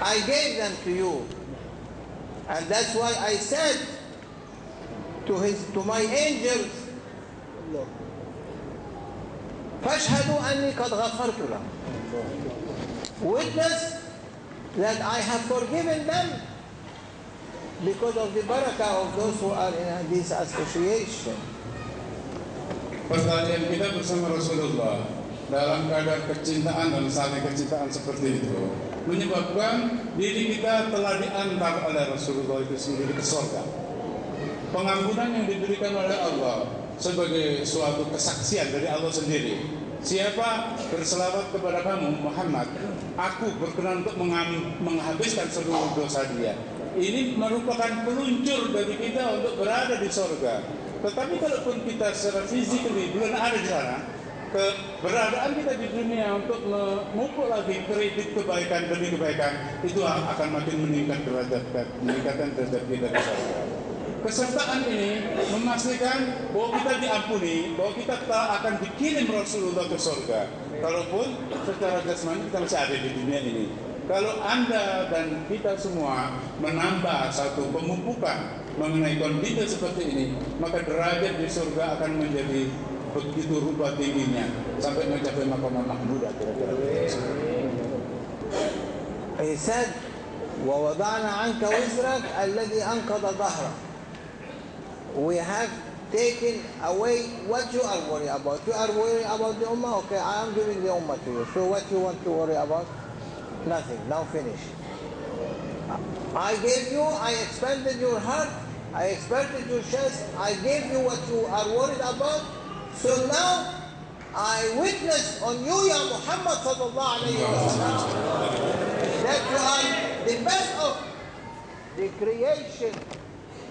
I gave them to you. And that's why I said to my angels, فَاشْهَدُوا أَنِّي قَدْ غَفَرْتُ لَهُمْ. Witness that I have forgiven them because of the barakah of those who are in this association. Pertanyaan kita bersama Rasulullah dalam keadaan kecintaan dan saling kecintaan seperti itu menyebabkan diri kita telah diantar oleh Rasulullah itu sendiri ke surga. Pengampunan yang diberikan oleh Allah sebagai suatu kesaksian dari Allah sendiri. Siapa berselawat kepada kamu Muhammad, aku berkenan untuk menghabiskan seluruh dosa dia. Ini merupakan peluncur dari kita untuk berada di surga. Tetapi kalaupun kita secara fisik belum ada di sana, keberadaan kita di dunia untuk memupuk lagi kredit kebaikan demi kebaikan itu akan makin meningkatkan derajat kita di surga. Kesertaan ini memastikan bahwa kita diampuni, bahwa kita akan dikirim Rasulullah ke surga. Kalaupun secara jasmani kita masih ada di dunia ini. Kalau Anda dan kita semua menambah satu pemupukan mengenai kondisi seperti ini, maka derajat di surga akan menjadi begitu rupa tingginya sampai mencapai maqam mahmudah kira-kira. He said, وَوَضَعْنَا عَنْكَ وِزْرَكَ الَّذِي أَنْقَضَ ظَهْرَكَ. We have taken away what you are worried about. You are worried about the ummah, okay, I am giving the ummah to you. So what you want to worry about? Nothing, now finish. I gave you, I expanded your heart, I expanded your chest, I gave you what you are worried about. So now, I witness on you, Ya Muhammad sallallahu alayhi wa sallam, that you are the best of the creation.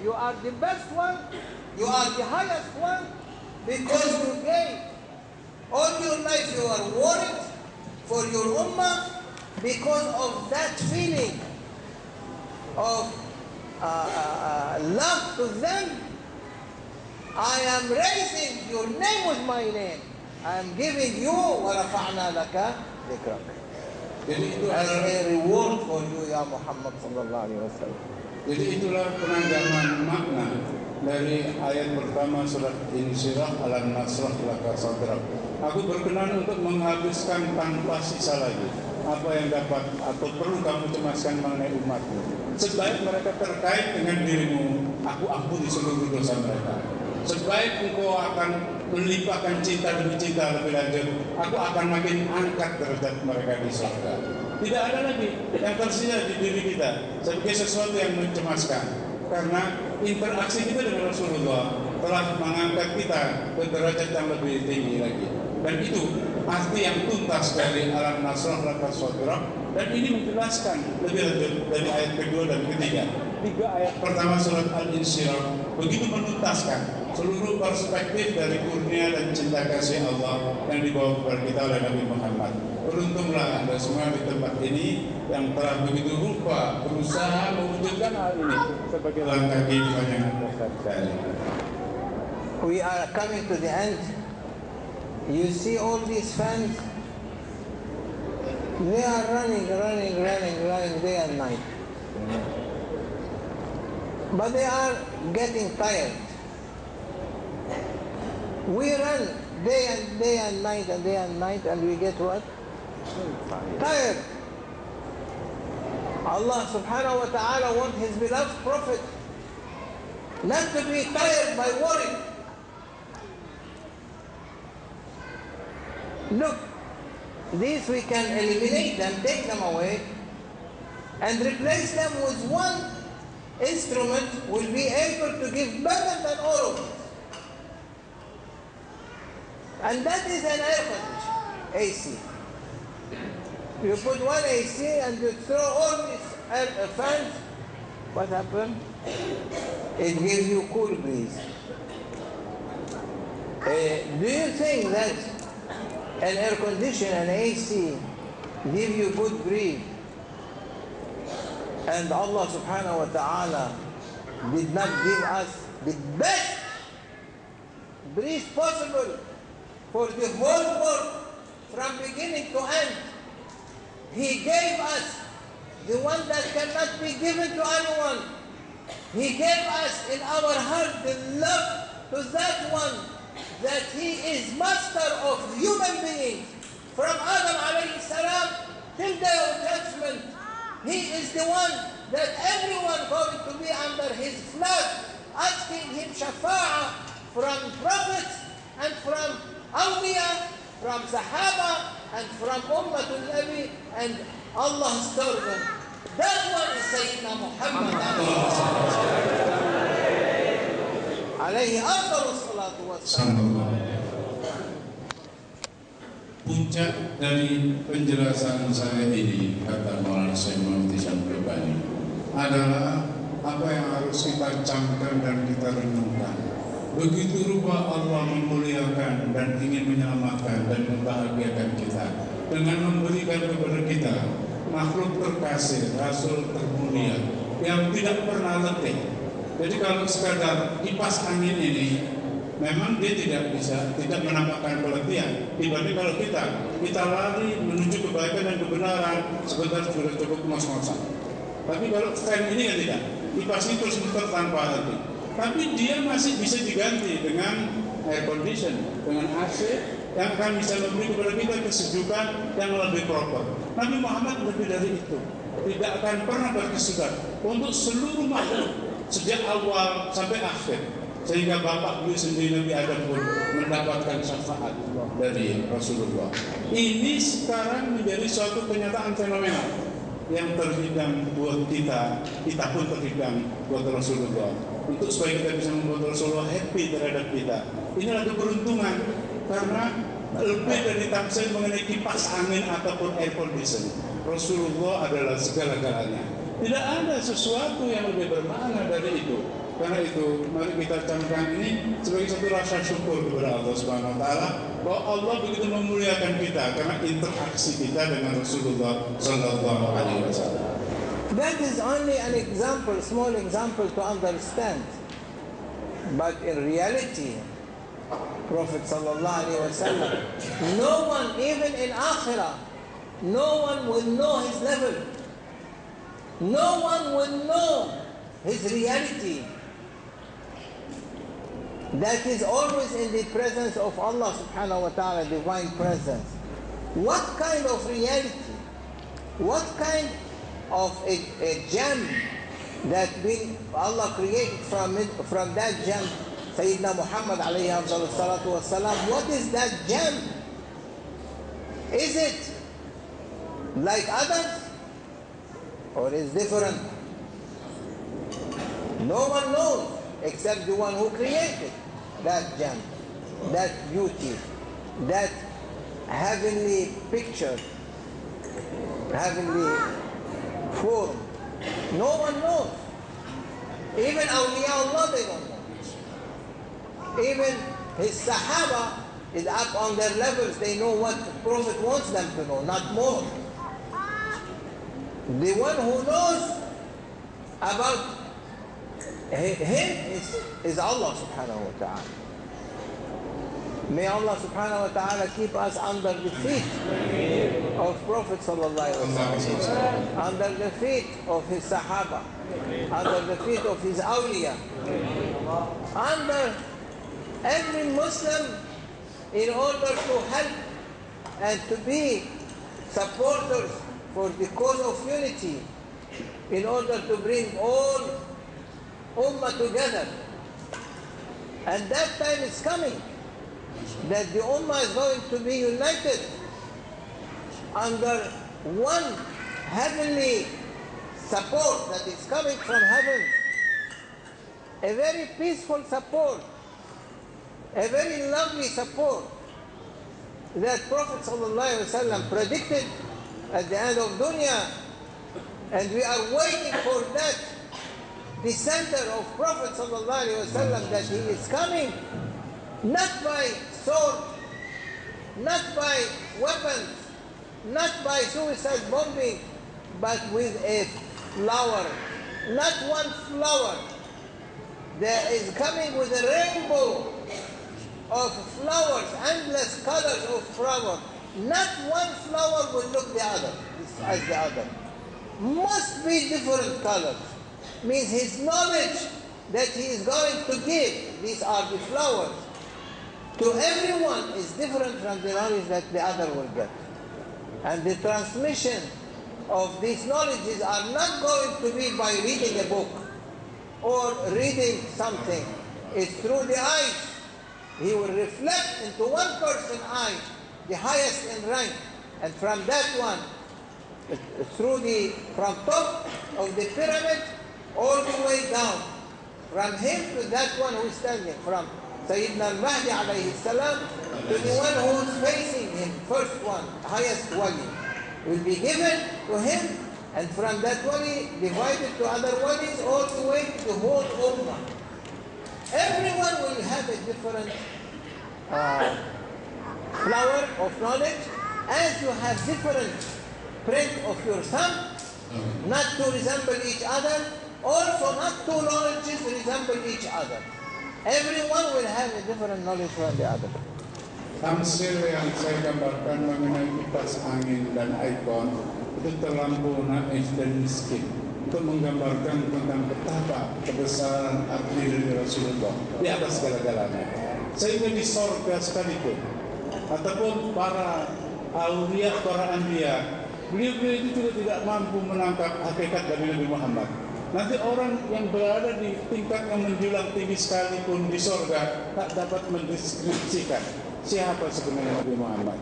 You are the best one, you are the highest one, because you gave all your life you are worried for your ummah because of that feeling of love to them. I am raising your name with my name. I am giving you وَرَفَعْنَا لَكَ ذِكْرَكَ. As a reward for you, Ya Muhammad sallallahu alaihi wasallam. Jadi itulah penandaman makna dari ayat pertama surat Insyirah alam nasrah laka sadrak. Aku berkenan untuk menghabiskan tanpa sisa lagi apa yang dapat atau perlu kamu cemaskan mengenai umatmu. Sebaik mereka terkait dengan dirimu, aku ampuni seluruh dosa mereka. Sebaik engkau akan melimpahkan cinta demi cinta lebih lanjut, aku akan makin angkat derajat mereka di surga. Tidak ada lagi yang tersisa di diri kita sebagai sesuatu yang mencemaskan, karena interaksi kita dengan Rasulullah telah mengangkat kita ke derajat yang lebih tinggi lagi. Dan itu arti yang tuntas dari alam nasrah laka sadrak, dan ini menjelaskan lebih lanjut dari ayat kedua dan ketiga. 3 ayat pertama surat Al-Insyirah begitu menuntaskan seluruh perspektif dari kurnia dan cinta kasih Allah yang dibawa kepada kita oleh Nabi Muhammad. Beruntunglah Anda semua di tempat ini yang telah begitu rupa berusaha mewujudkan hal ini sebagai langkah kehidupan yang Anda sadari. We are coming to the end. You see all these fans? They are running day and night. But they are getting tired. We run day and night and we get what? Tired. Allah subhanahu wa ta'ala wants His beloved Prophet not to be tired by worry. Look, these we can eliminate them, take them away, and replace them with one instrument will be able to give better than all of it. And that is an air conditioner, AC. You put one AC and you throw all these fans, what happens? It gives you cool breeze. Do you think that an air conditioner, an AC, give you good breeze, and Allah subhanahu wa ta'ala did not give us the best breeze possible for the whole world from beginning to end? He gave us the one that cannot be given to anyone. He gave us in our heart the love to that one, that he is master of human beings. From Adam alayhi salam till day of judgment, he is the one that everyone going to be under his flag, asking him shafa'ah from prophets and from awliya, from sahaba and from ummatul nabi and Allah's servant. That one is Sayyidina Muhammad alayhi afdalu salatu wassalam. Puncak dari penjelasan saya ini, kata Maulana Syekh Muhammad Syamsul-Bani, adalah apa yang harus kita camkan dan kita renungkan. Begitu rupa Allah memuliakan dan ingin menyelamatkan dan membahagiakan kita dengan memberikan kepada kita makhluk terkasih, Rasul termulia yang tidak pernah letih. Jadi kalau sekadar kipas angin ini, memang dia tidak menampakkan keletihan. Dibanding kalau kita lari menuju kebaikan dan kebenaran, sebentar sudah cukup ngos-ngosan. Tapi kalau fan ini kan tidak, kipas itu terus muter tanpa henti. Tapi dia masih bisa diganti dengan air condition, dengan AC yang akan bisa memberi kepada kita kesejukan yang lebih proper. Nabi Muhammad lebih dari itu, tidak akan pernah berkesudahan untuk seluruh makhluk sejak awal sampai akhir, sehingga bapak beliau sendiri Nabi Adam pun mendapatkan syafaat dari Rasulullah. Ini sekarang menjadi suatu kenyataan fenomenal yang terhidang buat kita pun terhidang buat Rasulullah. Untuk supaya kita bisa membuat Rasulullah happy terhadap kita. Inilah keberuntungan, karena lebih dari tafsir mengenai kipas angin ataupun air condition, Rasulullah adalah segala-galanya. Tidak ada sesuatu yang lebih bermakna dari itu. Karena itu, mari kita camkan ini sebagai satu rasa syukur kepada Allah Subhanahu wa taala bahwa Allah begitu memuliakan kita karena interaksi kita dengan Rasulullah sallallahu alaihi wasallam. That is only an example, small example to understand. But in reality, Prophet sallallahu alaihi wasallam, no one, even in Akhirah, no one will know his level. No one will know his reality. That is always in the presence of Allah subhanahu wa ta'ala, divine presence. What kind of reality, what kind of a gem that Allah created from that gem, Sayyidina Muhammad alayhi salatu wassalam, what is that gem? Is it like others or is different? No one knows except the one who created that gem, that beauty, that heavenly picture, heavenly form. No one knows. Even awliya Allah, they don't know. Even his sahaba is up on their levels. They know what the Prophet wants them to know, not more. The one who knows about him is Allah subhanahu wa ta'ala. May Allah subhanahu wa ta'ala keep us under the feet of Prophet sallallahu alaihi wasallam, under the feet of his sahaba, under the feet of his awliya, under every Muslim, in order to help and to be supporters for the cause of unity, in order to bring all ummah together. And that time is coming, that the Ummah is going to be united under one heavenly support that is coming from heaven, a very peaceful support, a very lovely support that Prophet ﷺ predicted at the end of dunya, and we are waiting for that descender of Prophet ﷺ, that he is coming not by sword, not by weapons, not by suicide bombing, but with a flower, not one flower. There is coming with a rainbow of flowers, endless colors of flowers. Not one flower will look the other as the other. Must be different colors. Means his knowledge that he is going to give, these are the flowers, to everyone is different from the knowledge that the other will get. And the transmission of these knowledges are not going to be by reading a book or reading something. It's through the eyes. He will reflect into one person's eye, the highest in rank, and from that one, from top of the pyramid all the way down, from him to that one who is standing, from Sayyidina al-Mahdi alayhi salam to the one who is facing him, first one, highest wali, will be given to him, and from that wali divided to other walis all the way to the whole ummah. Everyone will have a different flower of knowledge, as you have different print of your thumb, not to resemble each other, also not two knowledges resemble each other. Everyone will have a different knowledge from the other. Tamsil yang saya gambarkan mengenai kipas angin dan ikon itu terlampau naif dan miskin untuk menggambarkan tentang betapa kebesaran arti dari Rasulullah di atas segala-galanya. Sehingga di sorga sekalipun ataupun para aulia, para anbiya, beliau-beliau itu juga tidak mampu menangkap hakikat dari Nabi Muhammad. Nanti orang yang berada di tingkat yang menjulang tinggi sekalipun di sorga tak dapat mendeskripsikan siapa sebenarnya Nabi Muhammad.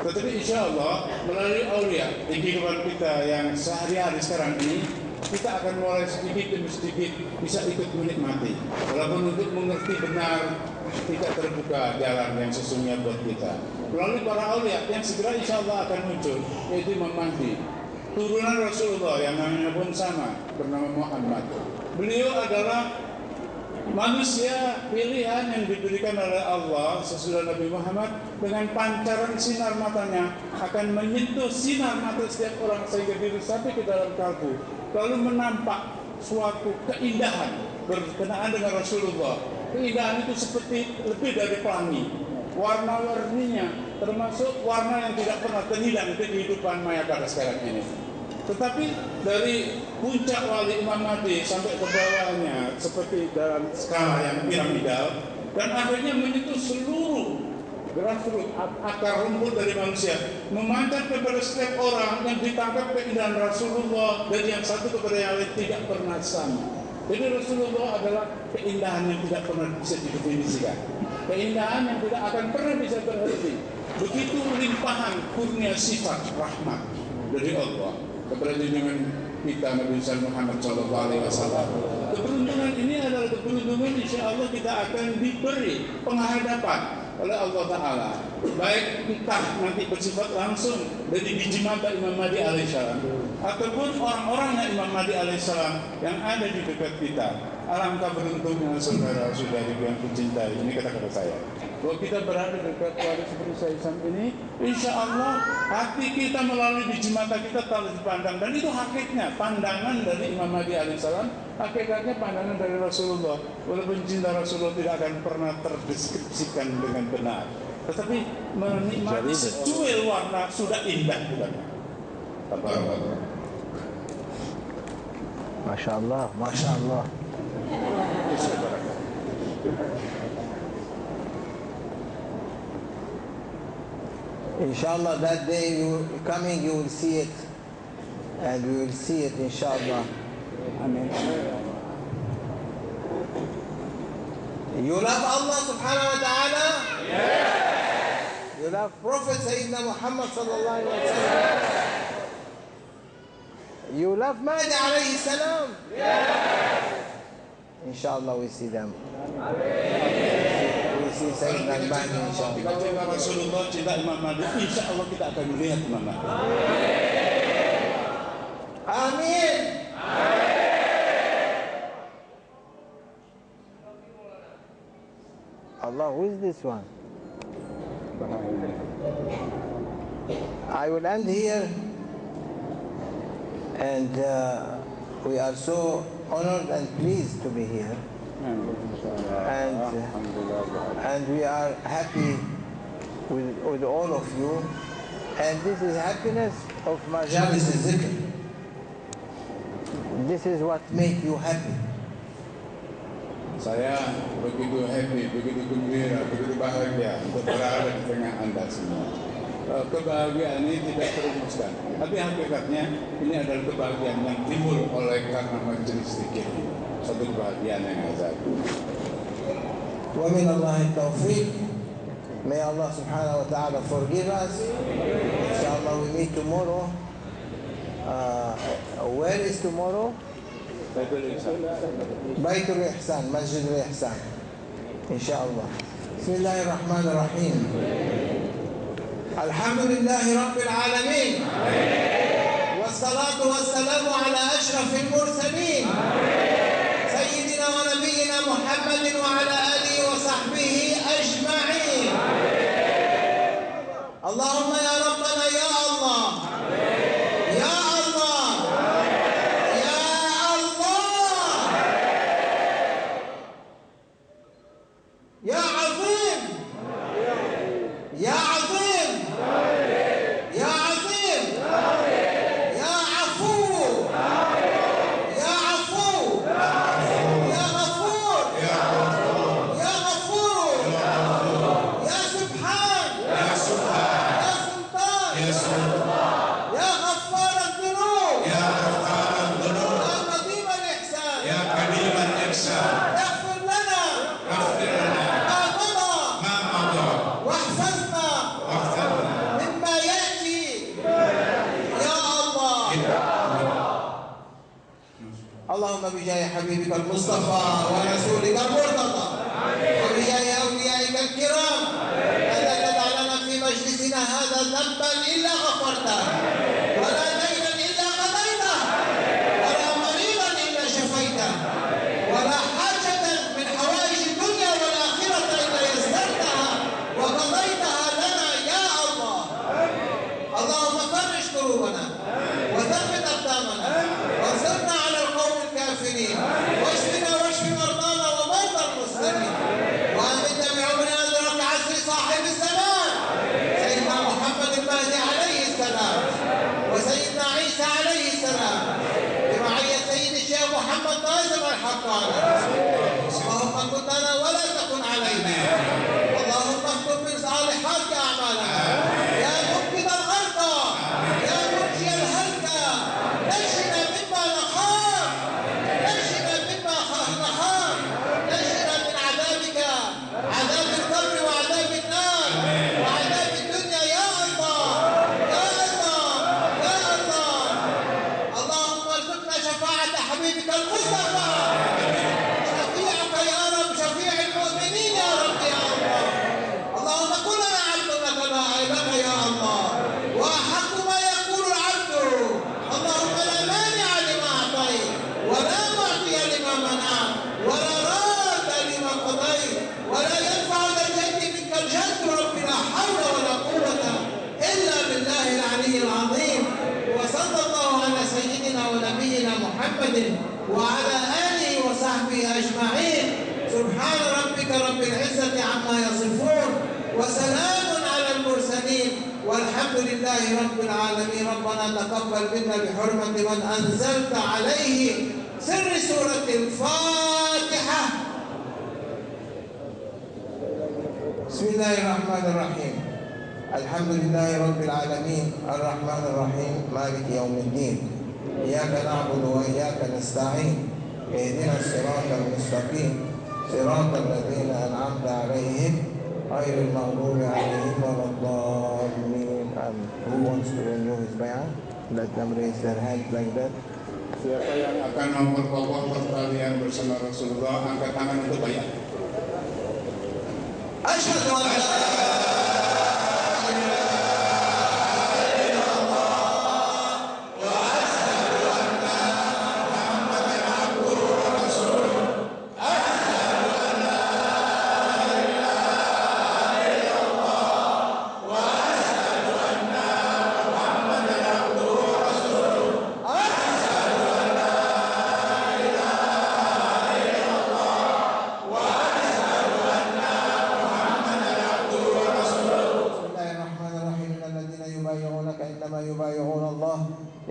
Tetapi insya Allah melalui aulia di kehidupan kita yang sehari-hari sekarang ini, kita akan mulai sedikit demi sedikit bisa ikut menikmati. Walaupun untuk mengerti benar tidak terbuka jalan yang sesungguhnya buat kita. Melalui para aulia yang segera insya Allah akan muncul, yaitu Imam Mahdi, turunan Rasulullah yang namanya pun sama, bernama Muhammad. Beliau adalah manusia pilihan yang diberikan oleh Allah sesudah Nabi Muhammad, dengan pancaran sinar matanya akan menyentuh sinar mata setiap orang sehingga diri sampai ke dalam kalbu, lalu menampak suatu keindahan berkenaan dengan Rasulullah. Keindahan itu seperti lebih dari pelangi, warna-warninya termasuk warna yang tidak pernah terhilang di kehidupan maya pada sekarang ini. Tetapi dari puncak wali Imam Mahdi sampai ke bawahnya seperti dalam skala yang piramidal, dan akhirnya menyentuh seluruh grassroots, akar rumput dari manusia, memancar kepada setiap orang yang ditangkap keindahan Rasulullah, dan yang satu kepada yang lain tidak pernah sama. Jadi Rasulullah adalah keindahan yang tidak pernah bisa didefinisikan, keindahan yang tidak akan pernah bisa berhenti. Begitu limpahan kurnia sifat rahmat dari Allah kepada junjungan kita Nabi Muhammad SAW. Keberuntungan ini adalah keberuntungan insya Allah kita akan diberi penghadapan oleh Allah Ta'ala, baik kita nanti bersifat langsung dari biji mata Imam Mahdi alaihissalam ataupun orang-orangnya Imam Mahdi alaihissalam yang ada di dekat kita. Alangkah beruntungnya saudara-saudari yang kucintai, ini kata-kata saya, bahwa kita berada dekat wali seperti saya sampai ini, insya Allah hati kita melalui biji mata kita telah dipandang, dan itu hakikatnya pandangan dari Imam Mahdi alaihissalam, hakikatnya pandangan dari Rasulullah. Walaupun cinta Rasulullah tidak akan pernah terdeskripsikan dengan benar, tetapi menikmati secuil warna sudah indah bukan? Masya Allah, Masya Allah. Inshallah, that day you coming, you will see it, and we will see it, inshallah. Amen. You love Allah subhanahu wa ta'ala? Yes. You love Prophet Sayyidina Muhammad sallallahu alayhi wa sallam? You love Mahdi alayhi salam? Yes. Inshallah we see them. We see Sayyidina Mahdi inshallah. Kita cinta Rasulullah, cinta Imam Mahdi, insyaAllah kita akan melihat Imam Mahdi. Amin. Allah, who is this one? I will end here, and we are so honored and pleased to be here, and we are happy with all of you, and this is happiness of Majalis al-Zikr. This is what makes you happy. Saya begitu happy, begitu gembira, begitu bahagia untuk berada di tengah Anda semua. Kebahagiaan ini tidak terumuskan, tapi hakikatnya ini adalah kebahagiaan yang timbul oleh karena majelis zikir ini. Satu kebahagiaan yang azali. Wa min Allahi taufiq. May Allah subhanahu wa ta'ala forgive us. Inshallah we meet tomorrow. Where is tomorrow? Baitul Ihsan, Masjid al-Ihsan. Inshallah. Bismillahirrahmanirrahim. Alhamdulillahi Rabbil Alameen. Wassalatu wassalamu ala ashrafil mursalin. Sayyidina wa nabiyyina Muhammadin wa ala alihi wa sahbihi ajma'in. Allahumma ya Rabbana ya Allah. Ya Allah. Ya Allah. Ya Azim. Ya Azim. Ya Azim. Ya Afu. Ya Afu. Ya Ghafur. Ya Ghafur. Ya Subhan. Ya Sultan. Ya Ghaffar al-Dhunub. Ya Qadim al-Ihsan. اغفر لنا ما مضى واحفظنا مما يأتي يا الله. اللهم بجاه حبيبك المصطفى ورسولك المرتضى وبجاه أوليائك الكرام لا تدع لنا في مجلسنا هذا ذنبا إلا غفرته ولا دينا إلا قضيته ولا مريضا إلا شفيته ولا حاجة من حوائج الدنيا والآخرة إلا يسرتها وقضيتها لنا يا الله. اللهم فرج قلوبنا وثبت أقدامنا وانصرنا على القوم الكافرين واشفنا واشف مرضانا ومرضى المسلمين وأمتنا بعمرنا أدرك عصر صاحب الزمان سيدنا محمد المهدي عليه السلام وسيدنا عيسى عليه السلام برعاية سيد الشيخ محمد ناظم الحقاني. اللهم كن لنا ولا تكن علينا. اللهم اكتب من صالحات أعمالنا يا مبكد الغرقى يا منجي الهلكى. نجنا مما نخاف، نجنا مما نخاف، نجنا من عذابك، عذاب القبر وعذاب النار وعذاب الدنيا يا الله يا الله يا الله. اللهم ارزقنا شفاعة حبيبك المصطفى شفيعك يا رب، شفيع المؤمنين يا رب يا الله. اللهم كن لنا عبد لك يا الله وأحق ما يقول العبد. اللهم لا مانع لما أعطيت ولا معطي لما منعت ولا راد لما قضيت ولا ينفع ذا الجد منك الجد. رب لا حول ولا قوة إلا بالله العلي العظيم. وصلى الله على سيدنا ونبينا محمد وعلى آله وصحبه أجمعين. سبحان ربك رب العزة عما يصفون وسلام على المرسلين والحمد لله رب العالمين. ربنا تقبل منا بحرمة من أنزلت عليه سر سورة الفاتحة. بسم الله الرحمن الرحيم. الحمد لله رب العالمين الرحمن الرحيم مالك يوم الدين. إياك نعبد وإياك نستعين. اهدنا الصراط المستقيم صراط الذين أنعمت عليهم غير المغضوب عليهم ولا الضالين. Who wants to renew his bay'ah? Let them raise their hand like that. Siapa yang akan memperkokoh pertalian bersama Rasulullah, angkat tangan untuk bayar. Asyhadu an la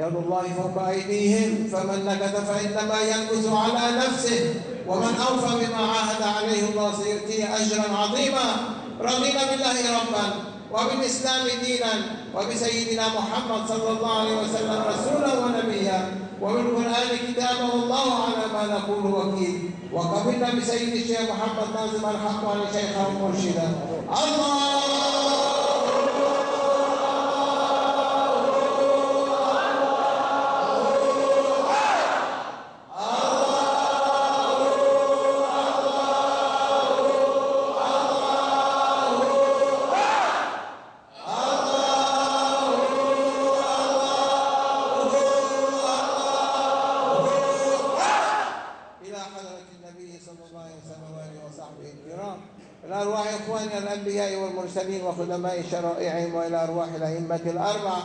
يد الله فوق أيديهم فمن نكث فإنما ينكث على نفسه ومن أوفى بما عاهد عليه الله سيؤتيه أجرا عظيما. رضينا بالله ربا وبالإسلام دينا وبسيدنا محمد صلى الله عليه وسلم رسولا ونبيا وبالقرآن كتابه الله على ما نقول وكيل. وقبلنا بسيد الشيخ محمد ناظم الحق على شيخه مرشدا. الله إلى أرواح إخواننا الأنبياء والمرسلين وخدماء شرائعهم وإلى أرواح الأئمة الأربعة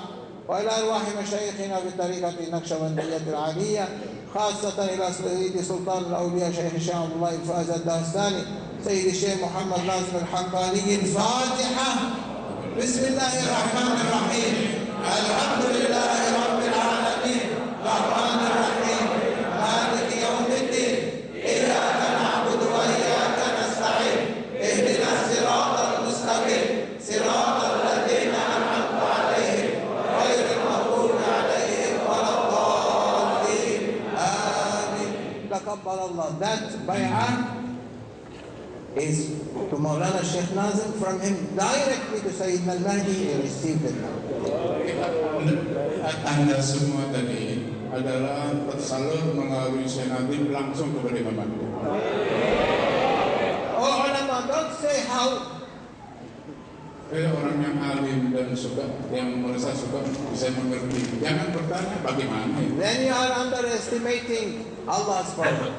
وإلى أرواح مشايخنا في طريقة النقشبندية العالية خاصة إلى سيد سلطان الأولياء شيخ الشيخ عبد الله الفائز الدهستاني سيد الشيخ محمد ناظم الحقاني. الفاتحة. بسم الله الرحمن الرحيم. الحمد لله رب العالمين الرحمن الرحيم مالك يوم الدين إياك نعبد وإياك نستعين اهدنا الصراط المستقيم صراط الذين أنعمت عليهم غير المغضوب عليهم ولا الضالين آمين. تقبل الله. That bay'ah is to Maulana Sheikh Nazim, from him directly to Sayyidina al-Mahdi. He received it. Anda semua tadi adalah tersalur melalui Syekh Nazim langsung kepada Imam Mahdi. Oh ulama, don't say how. Orang yang alim dan yang merasa suka bisa mengerti. Jangan bertanya bagaimana. Then you are underestimating Allah's power.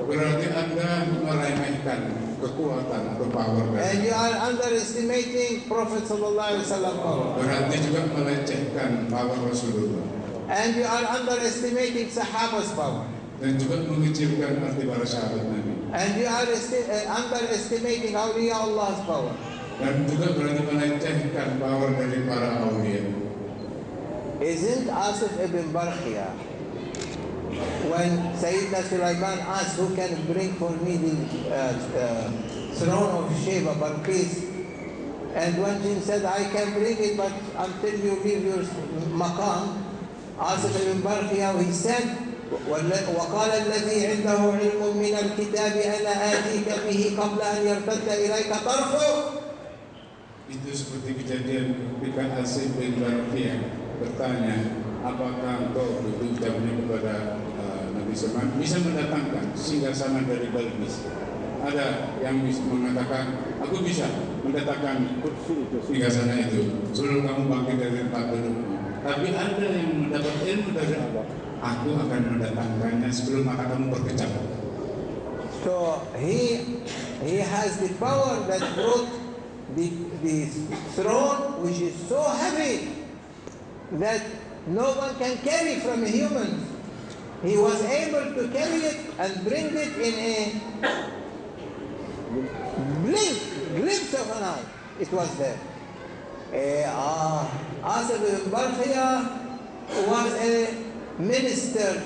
Berarti Anda meremehkan kekuatan atau power. And you are underestimating Prophet sallallahu alaihi wasallam power. Berarti juga melecehkan power Rasulullah. And you are underestimating Sahaba's power. Dan juga mengecilkan arti para sahabat Nabi. And you are underestimating awliya Allah's power. Dan juga berarti melecehkan power dari para awliya. Isn't Asif ibn Barqiyah, when Sayyidina Sulaiman asked who can bring for me the throne of Sheba, Balqis, and one jinn said, I can bring it, but until you leave your maqam, Asif ibn Barqiyah, he said, وقال الذي عنده علم من الكتاب أنا آتيك به قبل أن يرتد إليك طرفه. Itu seperti kejadian ketika Asif bin Barqiyah bertanya, apakah engkau berucapnya kepada Nabi Sulaiman bisa mendatangkan singgasana dari Balqis? Ada yang bisa mengatakan, aku bisa mendatangkan singgasana itu suruh kamu bangkit dari tempat dudukmu. Tapi ada yang mendapat ilmu dari Allah, aku akan mendatangkannya sebelum mata kamu berkecap. So he has the power that brought the throne, which is so heavy that no one can carry from a human. He was able to carry it and bring it in a glimpse of an eye. It was there. Asif ibn Barqiyah was a minister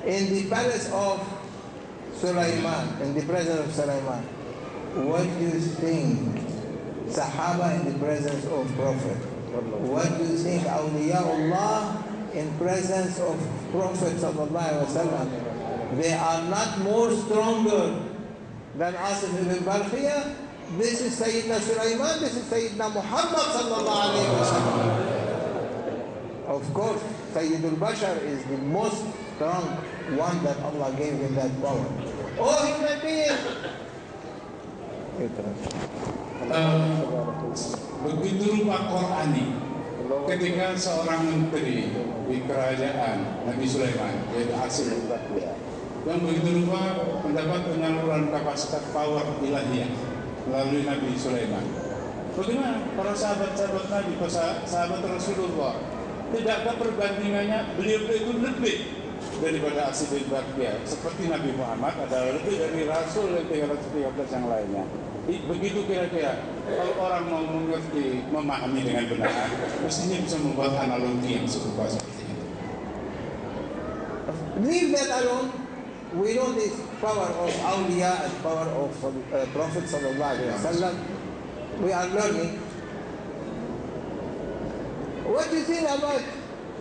in the palace of Sulaiman, in the presence of Sulaiman. What do you think? Sahaba in the presence of Prophet. What do you think? Awliyaullah in presence of Prophet sallallahu alaihi wasallam. They are not more stronger than Asif ibn Barkhiyah. This is Sayyidina Sulaiman, this is Sayyidina Muhammad sallallahu alayhi wa sallam. Of course, Sayyidul Bashar is the most strong one that Allah gave him that power. Oh human being! Begitu rupa Qur'ani ketika seorang menteri di kerajaan Nabi Sulaiman, yaitu Asif ibn Barkhiyah, yang begitu rupa mendapat penyaluran kapasitas power ilahiyah melalui Nabi Sulaiman. Bagaimana para sahabat-sahabat Nabi, para sahabat Rasulullah? Tidakkah perbandingannya beliau itu lebih daripada Asif ibn Barkhiyah? Seperti Nabi Muhammad adalah lebih dari Rasul yang 313 yang lainnya. Begitu kira-kira kalau orang mau mengerti, memahami dengan benar, mestinya bisa membuat analogi yang serupa seperti itu. Leave that alone. We know this power of awliya and power of Prophet sallallahu alaihi wasallam. We are learning. What do you think about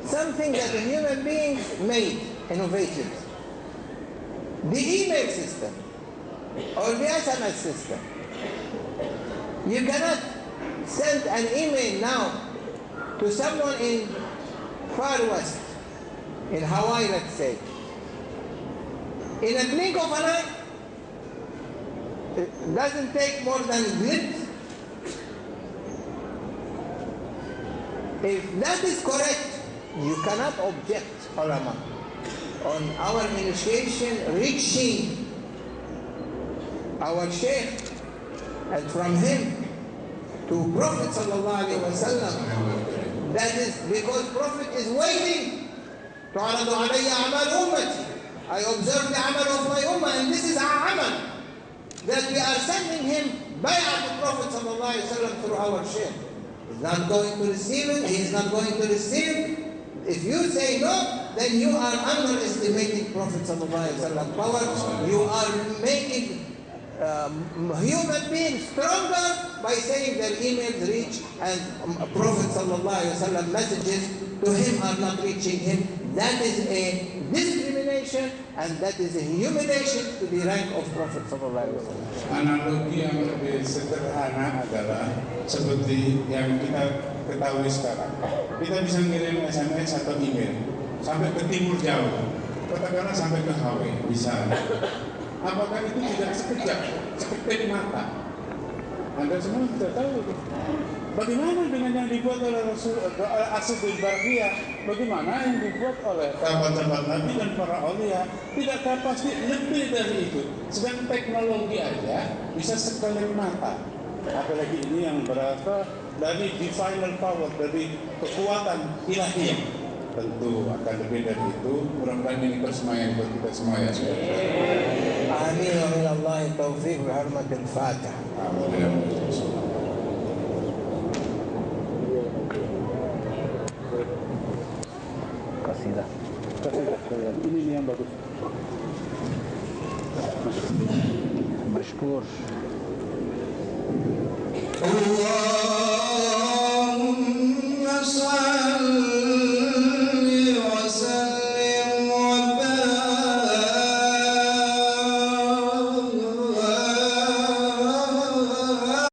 something that a human being made, innovated? The email system or the SMS system. You cannot send an email now to someone in Far West, in Hawaii, let's say. In a blink of an eye, it doesn't take more than a blink. If that is correct, you cannot object, ulama, on our initiation reaching our Shaykh and from him to Prophet sallallahu alaihi wasallam. That is because Prophet is waiting. تعرض علي أعمال أمتي. I observe the amal of my ummah, and this is our amal, that we are sending him bay'ah to Prophet sallallahu alaihi wasallam through our Shaykh. He's not going to receive it, he is not going to receive. If you say no, then you are underestimating Prophet sallallahu alaihi wasallam power. You are making human beings stronger by saying their emails reach and Prophet sallallahu alaihi wasallam messages to him are not reaching him. That is a discrimination and that is a humiliation to the rank of Prophet sallallahu alaihi wasallam. Analogi yang lebih sederhana adalah seperti yang kita ketahui sekarang. Kita bisa ngirim SMS atau email sampai ke timur jauh, katakanlah sampai ke Hawaii, bisa. Apakah itu tidak sekejap, seketik mata? Anda semua sudah tahu. Bagaimana dengan yang dibuat oleh Asif ibn Barkhiyah? Bagaimana yang dibuat oleh sahabat-sahabat Nabi dan para aulia? Tidakkah pasti lebih dari itu? Sedang teknologi aja bisa sekeliling mata. Apalagi ini yang berasal dari divinal power, dari kekuatan ilahiyah. Tentu akan lebih dari itu. Mudah-mudahan ini persemaian buat kita semua ya. Amin wa minallahi taufiq bi hurmatil Fatihah. Amin. Kasidah. Ini yang bagus. Mashkur. Allah